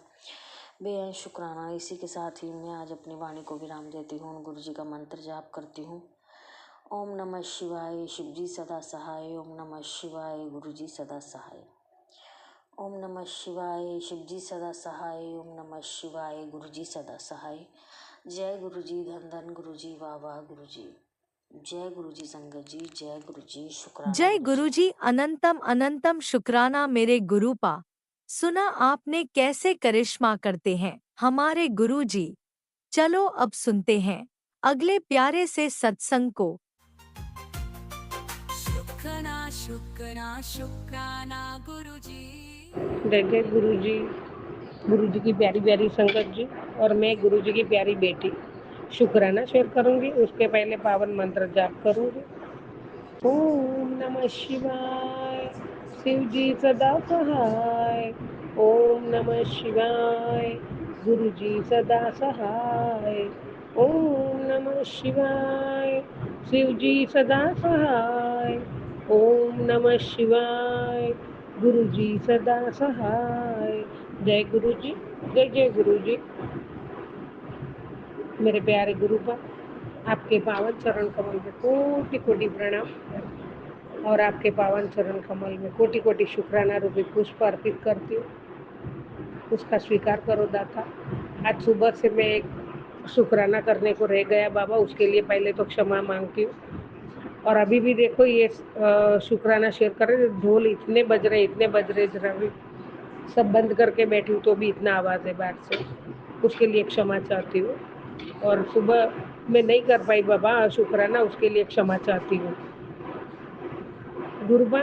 बेअंत शुक्राना। इसी के साथ ही मैं आज अपनी वाणी को विराम देती हूँ। गुरु जी का मंत्र जाप करती हूँ। ओम नमः शिवाय, शिव जी सदा सहाय। ओम नमः शिवाय, गुरु जी सदा सहाय। ओम नमः शिवाय, शिव जी सदा सहाय। ओम नमः शिवाय, गुरु जी सदा सहाय। जय गुरु जी, धन धन गुरु जी, वाह वाह गुरु जी। जय गुरु जी संगत जी, जय गुरु जी, शुक्राना जय गुरु जी। गुरुजी, अनंतम अनंतम शुक्राना मेरे गुरुपा। सुना आपने कैसे करिश्मा करते हैं हमारे गुरुजी। चलो अब सुनते हैं अगले प्यारे से सत्संग को। शुक्राना शुक्राना शुक्राना गुरुजी। जय जय गुरु जी की प्यारी प्यारी संगत जी, और मैं गुरु जी की प्यारी बेटी शुक्राना शेयर करूंगी। उसके पहले पावन मंत्र जाप करूंगी। ओम नमः शिवाय, शिव जी सदा सहाय। ओम नमः शिवाय, गुरु जी सदा सहाय। ओम नमः शिवाय, शिव जी सदा सहाय। ओम नमः शिवाय, गुरु जी सदा सहाय। जय गुरु जी, जय जय गुरु जी। मेरे प्यारे गुरु पर आपके पावन चरण कमल में कोटि कोटि प्रणाम, और आपके पावन चरण कमल में कोटि कोटि शुक्राना रूपी पुष्प अर्पित करती हूँ। उसका स्वीकार करो दाता। आज सुबह से मैं एक शुक्राना करने को रह गया बाबा, उसके लिए पहले तो क्षमा मांगती हूँ। और अभी भी देखो ये शुक्राना शेयर कर रहे, ढोल इतने बज रहे रवि, सब बंद करके बैठी हूँ तो भी इतना आवाज़ है बाहर से, उसके लिए क्षमा चाहती हूँ। और सुबह मैं नहीं कर पाई बाबा शुक्राना, उसके लिए क्षमा चाहती हूँ। गुरुबा,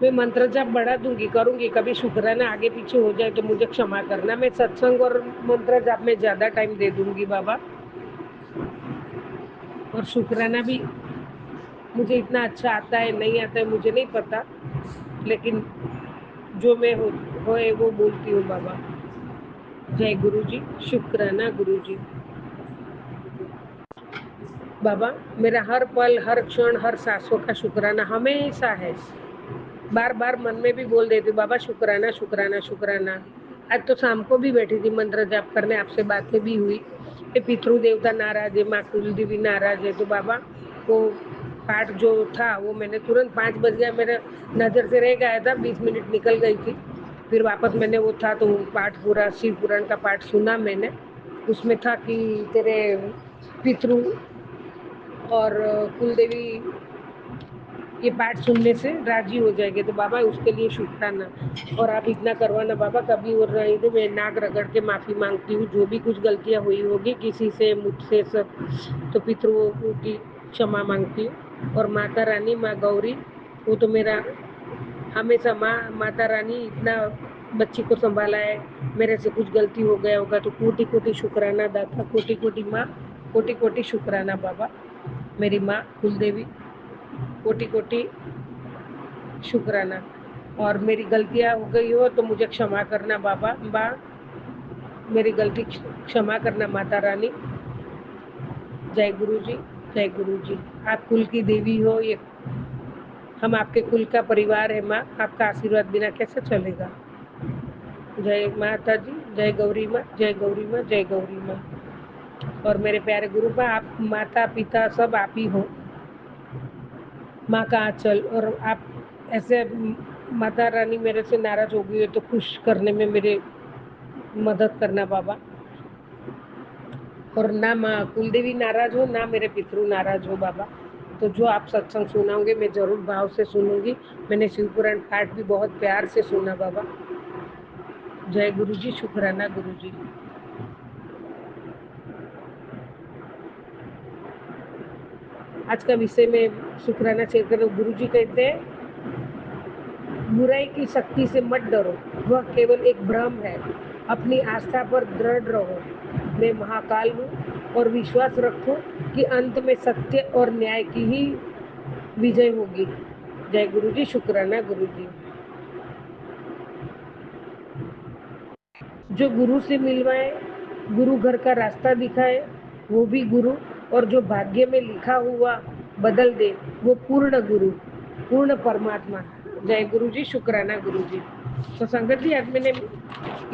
मैं मंत्र जाप बढ़ा दूंगी, करूंगी, कभी शुक्राना आगे पीछे हो जाए तो मुझे क्षमा करना। मैं सत्संग और मंत्र जाप में ज़्यादा टाइम दे दूंगी बाबा, और शुक्राना भी मुझे इतना अच्छा आता है नहीं आता है मुझे नहीं पता, लेकिन जो मैं होए वो बोलती हूँ बाबा। जय गुरु जी, शुक्राना गुरु जी। बाबा मेरा हर पल, हर क्षण, हर सांसों का शुक्राना हमेशा है। बार बार मन में भी बोल देती हूँ बाबा शुक्राना शुक्राना शुक्राना। आज तो शाम को भी बैठी थी मंत्र जाप करने, आपसे बातें भी हुई। ये पितृ देवता नाराज है, माँ कुल देवी नाराज है, तो बाबा वो पाठ जो था वो मैंने तुरंत 5 बज गया, मेरे नज़र से रह गया था, 20 मिनट निकल गई थी। फिर वापस मैंने वो था तो पाठ पूरा शिव पुराण का पाठ सुना मैंने। उसमें था कि तेरे पितृ और कुलदेवी ये पाठ सुनने से राजी हो जाएंगे, तो बाबा उसके लिए शुक्राना। और आप इतना करवाना बाबा, कभी और नहीं तो मैं नाक रगड़ के माफ़ी मांगती हूँ, जो भी कुछ गलतियाँ हुई होगी किसी से मुझसे सब, तो पितरों की क्षमा मांगती हूँ। और माता रानी माँ गौरी वो तो मेरा हमेशा माता रानी इतना बच्ची को संभाला है, मेरे से कुछ गलती हो गया होगा तो कोटि कोटि शुक्राना दाता, कोटि कोटि माँ, कोटि कोटि शुक्राना बाबा। मेरी माँ कुलदेवी कोटि कोटि शुक्राना। और मेरी गलतियाँ हो गई हो तो मुझे क्षमा करना बाबा। मेरी गलती क्षमा करना माता रानी। जय गुरु जी, जय गुरु जी। आप कुल की देवी हो, ये हम आपके कुल का परिवार है माँ, आपका आशीर्वाद बिना कैसे चलेगा। जय माता जी, जय गौरी माँ, जय गौरी माँ, जय गौरी माँ। और मेरे प्यारे गुरु बा, आप माता पिता सब आप ही हो, माँ का आंचल। और आप ऐसे माता रानी मेरे से नाराज हो गई है तो खुश करने में मेरे मदद करना बाबा। और ना माँ कुलदेवी नाराज हो, ना मेरे पितृ नाराज हो बाबा। तो जो आप सत्संग सुनाओगे मैं जरूर भाव से सुनूंगी। मैंने शिव पुराण पाठ भी बहुत प्यार से सुना बाबा। जय गुरु जी, शुक्राना गुरु जी। आज का विषय में शुक्राना शेयर करो। गुरु जी कहते हैं बुराई की शक्ति से मत डरो, वह केवल एक भ्रम है। अपनी आस्था पर दृढ़ रहो, मैं महाकाल हूँ, और विश्वास रखो कि अंत में सत्य और न्याय की ही विजय होगी। जय गुरु जी, शुक्राना गुरु जी। जो गुरु से मिलवाए, गुरु घर का रास्ता दिखाए, वो भी गुरु। और जो भाग्य में लिखा हुआ बदल दे, वो पूर्ण गुरु, पूर्ण परमात्मा। जय गुरु जी, शुक्राना गुरु जी। तो संगत जी आज मैंने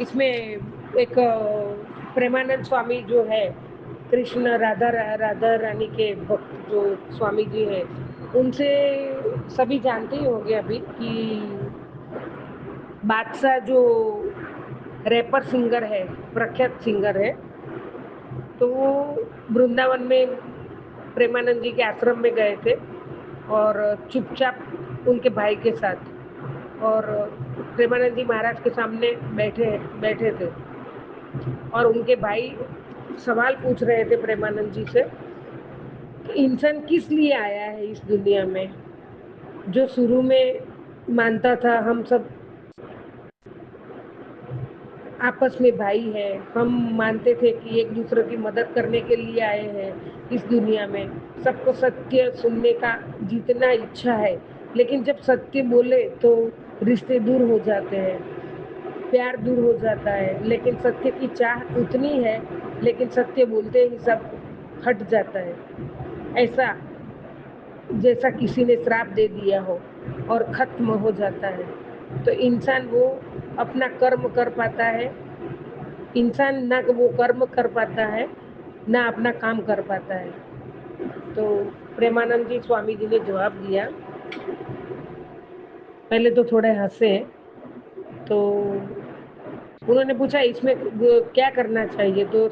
इसमें एक प्रेमानंद स्वामी जो है, कृष्ण राधा रानी के भक्त जो स्वामी जी है, उनसे सभी जानते ही होंगे अभी कि बादशाह जो रैपर सिंगर है, प्रख्यात सिंगर है, तो वो वृंदावन में प्रेमानंद जी के आश्रम में गए थे और चुपचाप उनके भाई के साथ, और प्रेमानंद जी महाराज के सामने बैठे बैठे थे और उनके भाई सवाल पूछ रहे थे प्रेमानंद जी से कि इंसान किस लिए आया है इस दुनिया में। जो शुरू में मानता था हम सब आपस में भाई है, हम मानते थे कि एक दूसरे की मदद करने के लिए आए हैं इस दुनिया में, सबको सत्य सुनने का जितना इच्छा है, लेकिन जब सत्य बोले तो रिश्ते दूर हो जाते हैं, प्यार दूर हो जाता है। लेकिन सत्य की चाह उतनी है, लेकिन सत्य बोलते ही सब हट जाता है, ऐसा जैसा किसी ने श्राप दे दिया हो और खत्म हो जाता है। तो इंसान वो अपना कर्म कर पाता है, इंसान ना वो कर्म कर पाता है ना अपना काम कर पाता है। तो प्रेमानंद जी स्वामी जी ने जवाब दिया, पहले तो थोड़े हंसे, तो उन्होंने पूछा इसमें क्या करना चाहिए, तो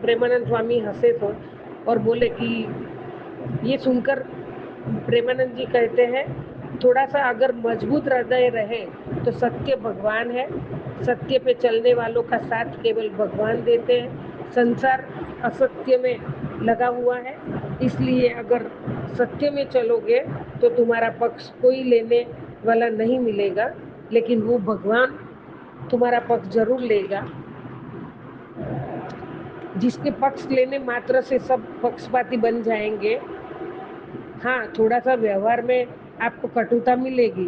प्रेमानंद स्वामी हंसे तो और बोले कि ये सुनकर प्रेमानंद जी कहते हैं थोड़ा सा अगर मजबूत हृदय रहे तो सत्य भगवान है, सत्य पे चलने वालों का साथ केवल भगवान देते हैं। संसार असत्य में लगा हुआ है, इसलिए अगर सत्य में चलोगे तो तुम्हारा पक्ष कोई लेने वाला नहीं मिलेगा, लेकिन वो भगवान तुम्हारा पक्ष जरूर लेगा। जिसके पक्ष लेने मात्र से सब पक्षपाती बन जाएंगे, हाँ, थोड़ा सा व्यवहार में आपको कटुता मिलेगी,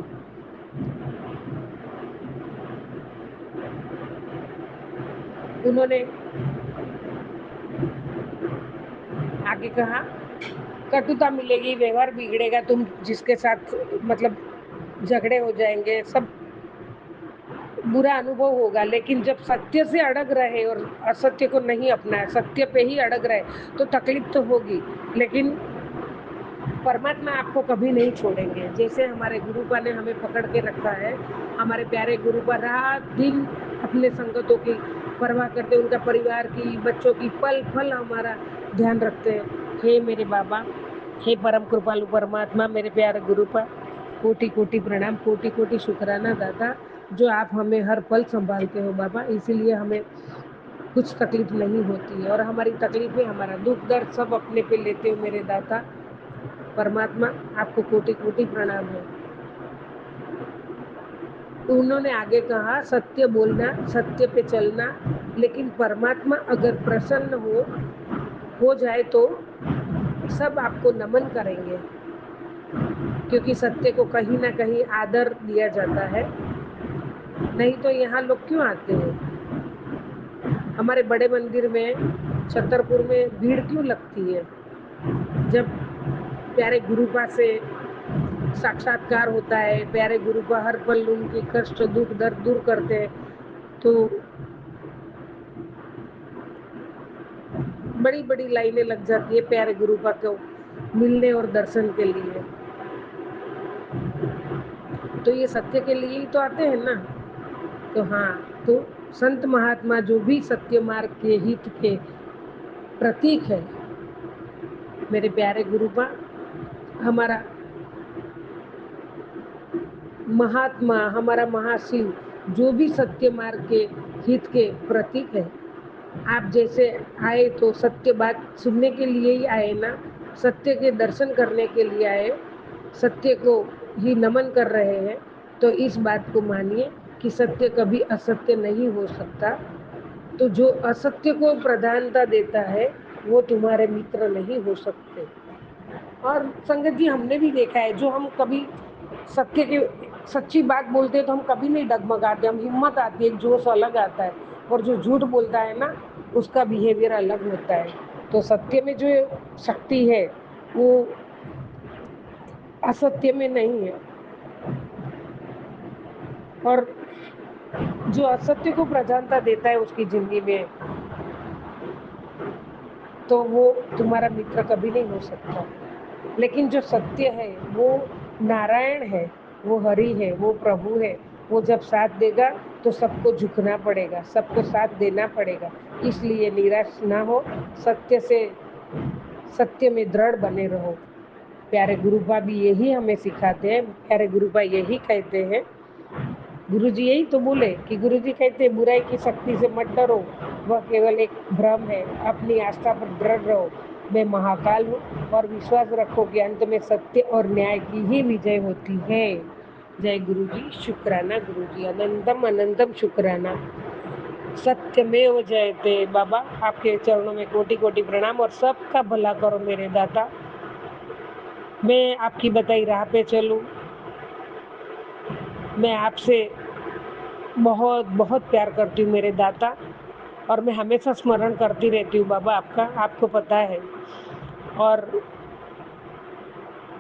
उन्होंने आगे कहा, कटुता मिलेगी, व्यवहार बिगड़ेगा, तुम जिसके साथ मतलब झगड़े हो जाएंगे, सब बुरा अनुभव होगा। लेकिन जब सत्य से अड़ग रहे और असत्य को नहीं अपनाए, सत्य पे ही अड़ग रहे, तो तकलीफ तो होगी, लेकिन परमात्मा आपको कभी नहीं छोड़ेंगे। जैसे हमारे गुरुपा ने हमें पकड़ के रखा है, हमारे प्यारे गुरुपा रात दिन अपने संगतों की परवाह करते, उनका परिवार की, बच्चों की, पल पल हमारा ध्यान रखते हैं। हे मेरे बाबा, हे परम कृपालु परमात्मा, मेरे प्यारे गुरुपा, कोटि कोटि प्रणाम, कोटि कोटि शुक्राना दादा, जो आप हमें हर पल संभालते हो बाबा, इसीलिए हमें कुछ तकलीफ नहीं होती है। और हमारी तकलीफें, हमारा दुख दर्द सब अपने पे लेते हो मेरे दाता परमात्मा, आपको कोटि कोटि प्रणाम है। उन्होंने आगे कहा, सत्य बोलना, सत्य पे चलना, लेकिन परमात्मा अगर प्रसन्न हो जाए तो सब आपको नमन करेंगे, क्योंकि सत्य को कहीं ना कहीं आदर दिया जाता है। नहीं तो यहाँ लोग क्यों आते हैं? हमारे बड़े मंदिर में, छतरपुर में भीड़ क्यों लगती है? जब प्यारे गुरुपा से साक्षात्कार होता है, प्यारे गुरुपा हर पल उनकी कष्ट दुख दर्द दूर करते हैं, तो बड़ी बड़ी लाइनें लग जाती है प्यारे गुरुपा को मिलने और दर्शन के लिए। तो ये सत्य के लिए ही तो आते हैं ना। तो हाँ, तो संत महात्मा जो भी सत्य मार्ग के हित के प्रतीक है, मेरे प्यारे गुरुपा, हमारा महात्मा, हमारा महाशिव, जो भी सत्य मार्ग के हित के प्रतीक है, आप जैसे आए तो सत्य बात सुनने के लिए ही आए ना, सत्य के दर्शन करने के लिए आए, सत्य को ही नमन कर रहे हैं, तो इस बात को मानिए कि सत्य कभी असत्य नहीं हो सकता। तो जो असत्य को प्रधानता देता है वो तुम्हारे मित्र नहीं हो सकते। और संगत जी, हमने भी देखा है, जो हम कभी सत्य के सच्ची बात बोलते हैं तो हम कभी नहीं डगमगाते, हम हिम्मत आती है, एक जोश अलग आता है। और जो झूठ बोलता है ना, उसका बिहेवियर अलग होता है। तो सत्य में जो शक्ति है वो असत्य में नहीं है। और जो असत्य को प्रधानता देता है उसकी जिंदगी में, तो वो तुम्हारा मित्र कभी नहीं हो सकता। लेकिन जो सत्य है वो नारायण है, वो हरि है, वो प्रभु है। वो जब साथ देगा तो सबको झुकना पड़ेगा, सबको साथ देना पड़ेगा। इसलिए निराश ना हो, सत्य में दृढ़ बने रहो। प्यारे गुरुपा भी यही हमें सिखाते हैं, प्यारे गुरुपा यही कहते हैं। गुरुजी यही तो बोले कि गुरुजी कहते हैं, बुराई की शक्ति से मत डरो, वह केवल एक भ्रम है, अपनी आस्था पर दृढ़ रहो, मैं महाकाल हूँ, और विश्वास रखो कि अंत में सत्य और न्याय की ही विजय होती है। जय गुरुजी, शुक्राना गुरुजी, अनंतम अनंतम शुक्राना। सत्यमेव जयते। बाबा, आपके चरणों में कोटि कोटि प्रणाम, और सबका भला करो मेरे दाता। मैं आपकी बताई राह पे चलूं, मैं आपसे बहुत बहुत प्यार करती हूँ मेरे दाता, और मैं हमेशा स्मरण करती रहती हूँ बाबा आपका, आपको पता है। और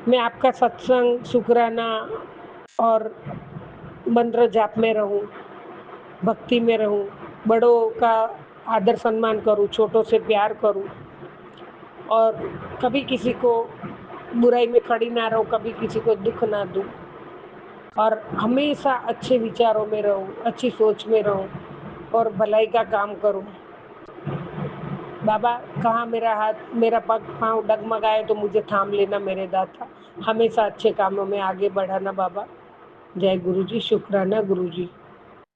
मैं आपका सत्संग, शुक्राना और मंत्र जाप में रहूं, भक्ति में रहूं, बड़ों का आदर सम्मान करूं, छोटों से प्यार करूं, और कभी किसी को बुराई में खड़ी ना रहूं, कभी किसी को दुख ना दूं, और हमेशा अच्छे विचारों में रहूं, अच्छी सोच में रहूं और भलाई का काम करूं। बाबा, कहाँ मेरा हाथ, मेरा पग पाँव डगमगाए तो मुझे थाम लेना मेरे दाता, हमेशा अच्छे कामों में आगे बढ़ाना बाबा। जय गुरुजी, शुक्राना गुरुजी,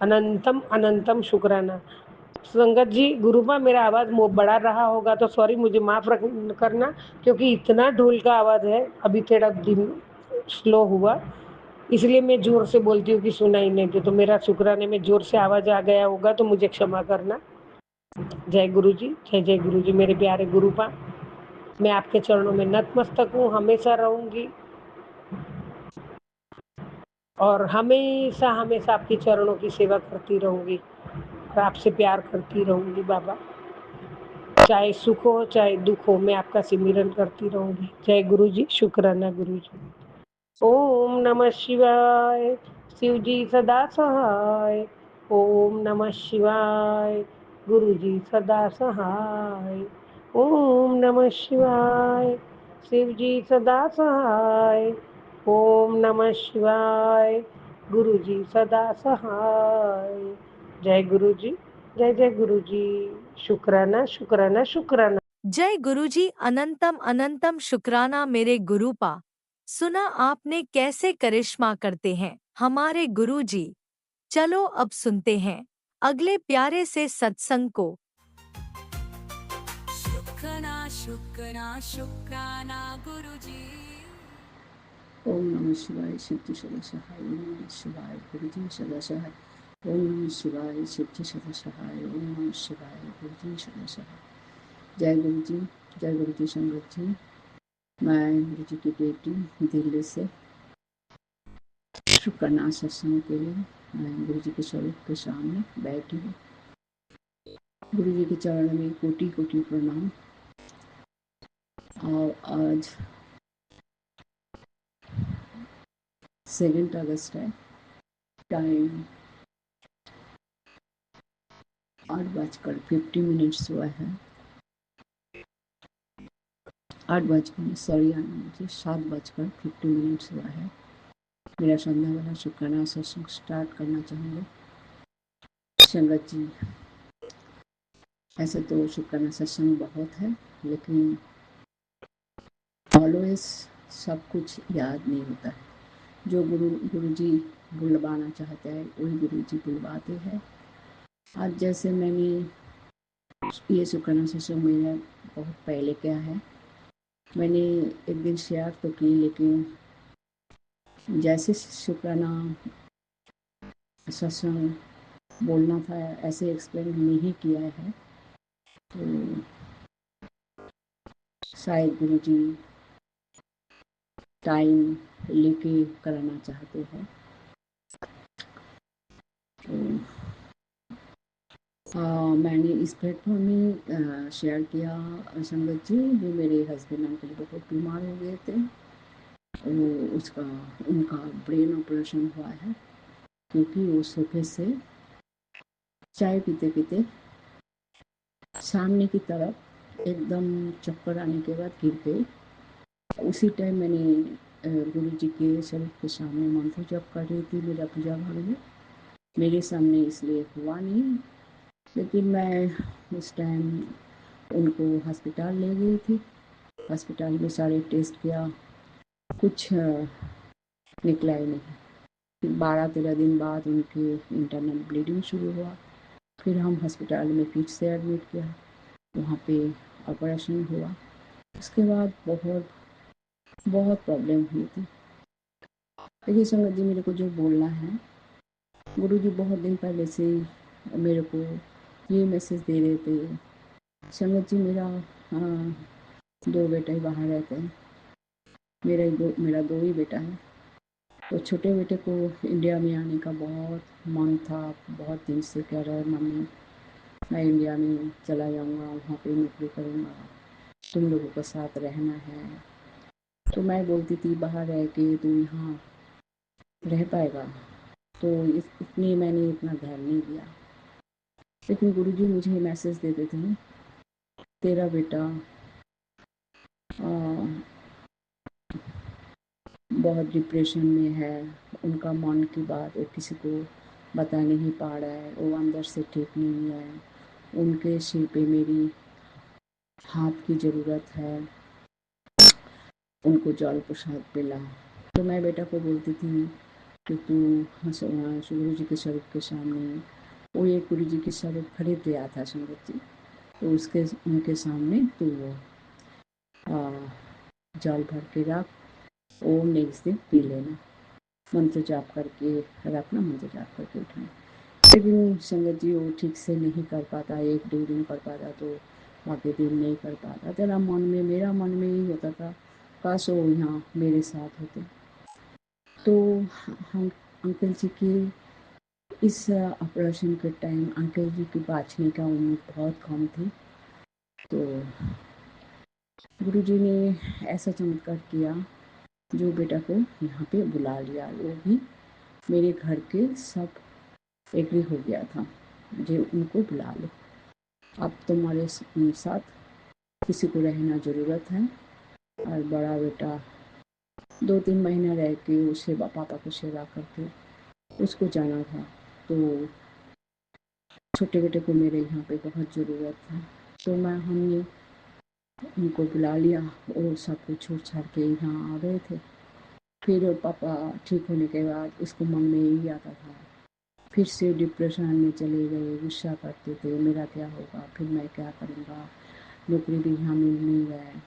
अनंतम अनंतम शुक्राना। संगत जी, गुरुपा मेरा आवाज़ बड़ा रहा होगा तो सॉरी, मुझे माफ़ करना, क्योंकि इतना ढोल का आवाज़ है, अभी थोड़ा दिन स्लो हुआ, इसलिए मैं ज़ोर से बोलती हूँ कि सुनाई नहीं दे। तो मेरा शुक्राने में ज़ोर से आवाज़ आ गया होगा तो मुझे क्षमा करना। जय गुरुजी, जय जय गुरुजी, मेरे प्यारे गुरुपा, मैं आपके चरणों में नतमस्तक हूँ, हमेशा रहूंगी और हमेशा हमेशा आपके चरणों की सेवा करती रहूंगी और आपसे प्यार करती रहूंगी बाबा। चाहे सुख हो चाहे दुख हो, मैं आपका सिमरन करती रहूंगी। जय गुरु जी, शुक्राना गुरु जी। ओम नमः शिवाय। शिव जी सदा सहाय। ओम नमः शिवाय। गुरु जी सदा सहाय। ओम नमः शिवाय। शिव जी सदा सहाय। ओम नमः शिवाय। गुरु जी सदा सहाय। जय गुरु जी, जय जय गुरु जी। शुक्राना शुक्राना शुक्राना। जय गुरुजी, अनंतम अनंतम शुक्राना मेरे गुरुपा। सुना आपने कैसे करिश्मा करते हैं हमारे गुरुजी। चलो अब सुनते हैं अगले प्यारे से सत्संग को। शुक्राना शुक्राना शुक्राना गुरुजी। ओम नमः शिवाय शिवजी सदा सहाय। ओम नमः शिवाय गुरुजी सदा सहाय। ओम नमः शिवाय शिवजी सदा सहाय। ओम नमः शिवाय गुरुजी सदा सहाय। जय गुरु जी, जय गुरु जी संगत जी। मैं गुरु जी की बेटी दिल्ली से शुक्राना सत्संग के लिए मैं गुरु जी के स्वरूप के सामने बैठी हूँ। गुरु जी के चरण में कोटि कोटि प्रणाम। और आज 7 अगस्त है। टाइम 8:50 हुआ है। 7:50 हुआ है। मेरा संध्या वाला शुक्राना सत्संग स्टार्ट करना चाहूँगा। संगत जी, ऐसे तो शुक्राना सत्संग बहुत है, लेकिन ऑलवेज सब कुछ याद नहीं होता है। जो गुरु जी बुलवाना चाहते हैं वही गुरु जी बुलवाते हैं। आज जैसे मैंने ये शुक्राना सत्संग मेरा बहुत पहले क्या है, मैंने एक दिन शेयर तो की, लेकिन जैसे शुक्राना सत्संग बोलना था ऐसे एक्सप्लेन नहीं किया है, तो शायद गुरु जी टाइम लेके कराना चाहते हैं। तो मैंने इस प्लेटफॉर्म में शेयर किया संगत जी, जो मेरे हस्बैंड अंकल बहुत बीमार हो गए थे, वो उनका ब्रेन ऑपरेशन हुआ है, क्योंकि वो सोफे से चाय पीते पीते सामने की तरफ एकदम चक्कर आने के बाद गिर गए। उसी टाइम मैंने गुरु जी के स्वरूप के सामने मंत्र जप कर रही थी। मेरा पूजा घर में मेरे सामने इसलिए हुआ नहीं, लेकिन मैं उस टाइम उनको हॉस्पिटल ले गई थी। हॉस्पिटल में सारे टेस्ट किया, कुछ निकला ही नहीं। फिर 12-13 दिन बाद उनके इंटरनल ब्लीडिंग शुरू हुआ। फिर हम हॉस्पिटल में फिर से एडमिट किया, वहाँ पे ऑपरेशन हुआ। उसके बाद बहुत प्रॉब्लम हुई थी। देखिए संगत जी, मेरे को जो बोलना है, गुरु जी बहुत दिन पहले से मेरे को ये मैसेज दे रहे थे। संगत जी, मेरा 2 बेटे बाहर रहते हैं। मेरा 2 ही बेटा है। तो छोटे बेटे को इंडिया में आने का बहुत मन था, बहुत दिन से कह रहा है, मम्मी मैं इंडिया में चला जाऊँगा, वहाँ पे नौकरी करूँगा, तुम लोगों के साथ रहना है। तो मैं बोलती थी बाहर रह के तू यहाँ रह पाएगा, तो इसलिए मैंने इतना ध्यान नहीं दिया। लेकिन गुरुजी मुझे मैसेज देते थे, तेरा बेटा बहुत डिप्रेशन में है, उनका मन की बात वो किसी को बता नहीं पा रहा है, वो अंदर से ठीक नहीं है, उनके सिर पे मेरी हाथ की ज़रूरत है, उनको जल प्रसाद पिला। तो मैं बेटा को बोलती थी कि तू गुरु जी के स्वरूप के सामने, वो एक गुरु जी की स्वरूप खरीद लिया था संगत जी, तो उनके सामने तू जल भर के रख, वो नेक्स्ट दिन पी लेना, मंत्र जाप करके रखना, मंत्र जाप करके उठना। लेकिन संगत जी वो ठीक से नहीं कर पाता, 1-2 दिन कर पाता, तो बाकी दिन नहीं कर पाता। तेरा मन में, मेरा मन में यही होता था, काश वो यहाँ मेरे साथ होते। तो हम अंकल जी की इस ऑपरेशन के टाइम अंकल जी की बाँचने का उम्मीद बहुत कम थी। तो गुरुजी ने ऐसा चमत्कार किया, जो बेटा को यहाँ पे बुला लिया। वो भी मेरे घर के सब एग्री हो गया था, जो उनको बुला लो, अब तुम्हारे साथ किसी को रहना ज़रूरत है। और बड़ा बेटा 2-3 महीना रह के उसे पापा को सेवा करके उसको जाना था। तो छोटे बेटे को मेरे यहाँ पे बहुत ज़रूरत था। तो हमने उनको बुला लिया, वो सब कुछ छोड़ छाड़ के यहाँ आ गए थे। फिर पापा ठीक होने के बाद उसको मन में यही आता था, फिर से डिप्रेशन में चले गए, गुस्सा करते थे, मेरा क्या होगा, फिर मैं क्या करूँगा, नौकरी भी यहाँ मिल नहीं रहा है।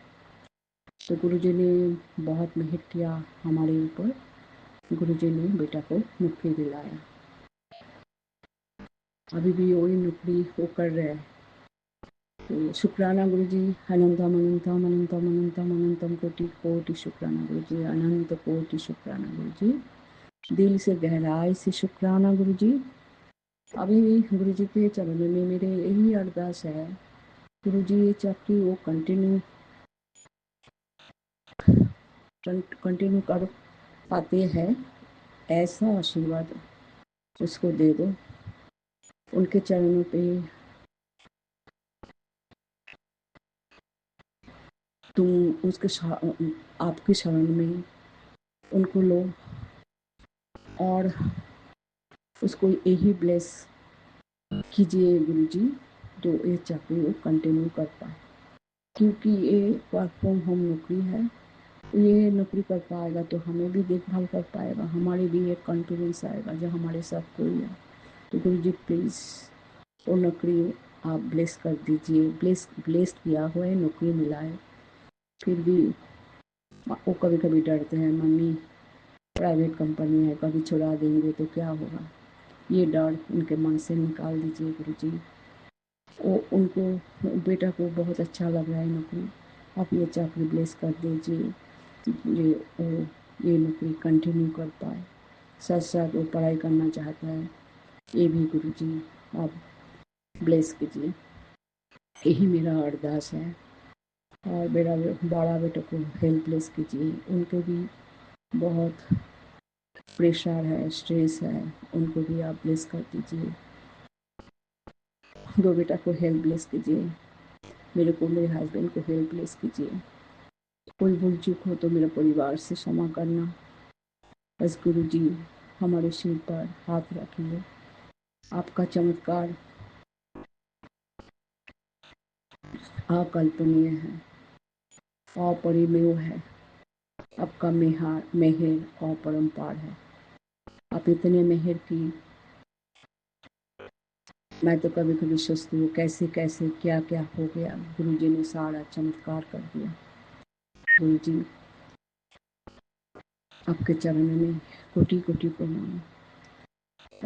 तो गुरुजी ने बहुत मेहनत किया हमारे ऊपर। गुरुजी ने बेटा को नौकरी दिलाया। अभी भी वही नौकरी वो कर रहे हैं। तो शुक्राना गुरुजी, अनंतम अनंतम अनंतम अनंतम अनंतम कोटि कोटि शुक्राना गुरुजी, अनंत कोटि शुक्राना गुरुजी, दिल से गहराई से शुक्राना गुरुजी। अभी गुरुजी के चरणों में मेरे यही अरदास है, गुरुजी ये चक्री वो कंटिन्यू कर पाते हैं, ऐसा आशीर्वाद उसको दे दो। उनके चरणों पे तुम आपके शरण में उनको लो और उसको यही ब्लेस कीजिए गुरुजी, तो ये चक्री वो कंटिन्यू कर पाए। क्योंकि ये वर्क फ्रॉम होम नौकरी है, ये नौकरी कर पाएगा तो हमें भी देखभाल कर पाएगा, हमारे भी एक कॉन्फिडेंस आएगा जो हमारे साथ कोई है। तो गुरुजी प्लीज़ वो नौकरी आप ब्लेस कर दीजिए। ब्लेस किया हुआ है, नौकरी मिला है, फिर भी वो कभी कभी डरते हैं, मम्मी प्राइवेट कंपनी है, कभी छुड़ा देंगे तो क्या होगा। ये डर उनके मन से निकाल दीजिए गुरुजी। वो उनको बेटा को बहुत अच्छा लग रहा है नौकरी, आप ये चाकरी ब्लेस कर दीजिए, ये नौकरी कंटिन्यू कर पाए, साथ साथ वो पढ़ाई करना चाहता है, ये भी गुरुजी आप ब्लेस कीजिए। यही मेरा अरदास है। और मेरा बड़ा बेटा को हेल्प ब्लेस कीजिए, उनके भी बहुत प्रेशर है, स्ट्रेस है, उनको भी आप ब्लेस कर दीजिए। दो बेटा को हेल्प ब्लेस कीजिए, मेरे हस्बैंड को हेल्प ब्लेस कीजिए। कोई भूल चूक हो तो मेरे परिवार से क्षमा करना। बस गुरुजी हमारे सिर पर हाथ रखिए। आपका चमत्कार अकल्पनीय है, अपरिमेय है, आपका मेहर अपरंपार है। आप इतने मेहर की, मैं तो कभी कभी सोचती हूँ कैसे कैसे क्या क्या हो गया, गुरुजी ने सारा चमत्कार कर दिया। गुरुजी आपके चरणों में कोटि कोटि प्रणाम।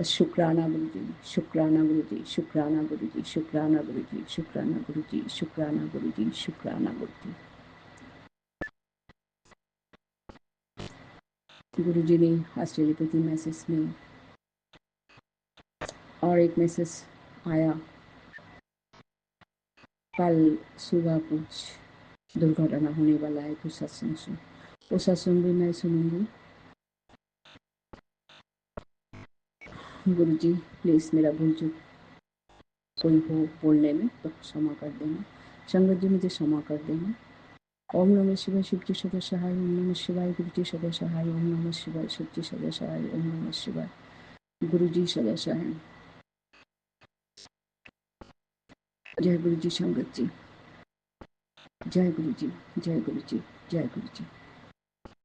शुक्राना गुरुजी, शुक्राना गुरुजी, शुक्राना गुरुजी, शुक्राना गुरुजी, शुक्राना गुरुजी, शुक्राना गुरुजी, शुक्राना गुरुजी। गुरुजी ने आज टेलीपैथी मैसेज में और एक मैसेज आया, कल सुबह कुछ दुर्घटना होने वाला है, कुछ सत्संग सुन, वो सत्संग भी मैं सुनूंगी। गुरुजी प्लीज़ मेरा भूल चूक कोई हो बोलने में तो क्षमा कर देना। संगत जी मुझे क्षमा कर देना। ओम नमः शिवाय, शिव जी सदा सहाय। ओम नमः शिवाय, गुरु जी सदा सहाय। ओम नमः शिवाय, शिव जी सदा सहाय। ओम नमः शिवाय, गुरु जी सदा सहाय। जय गुरु जी संगत जी, जय गुरु जी, जय गुरु जी, जय गुरु जी।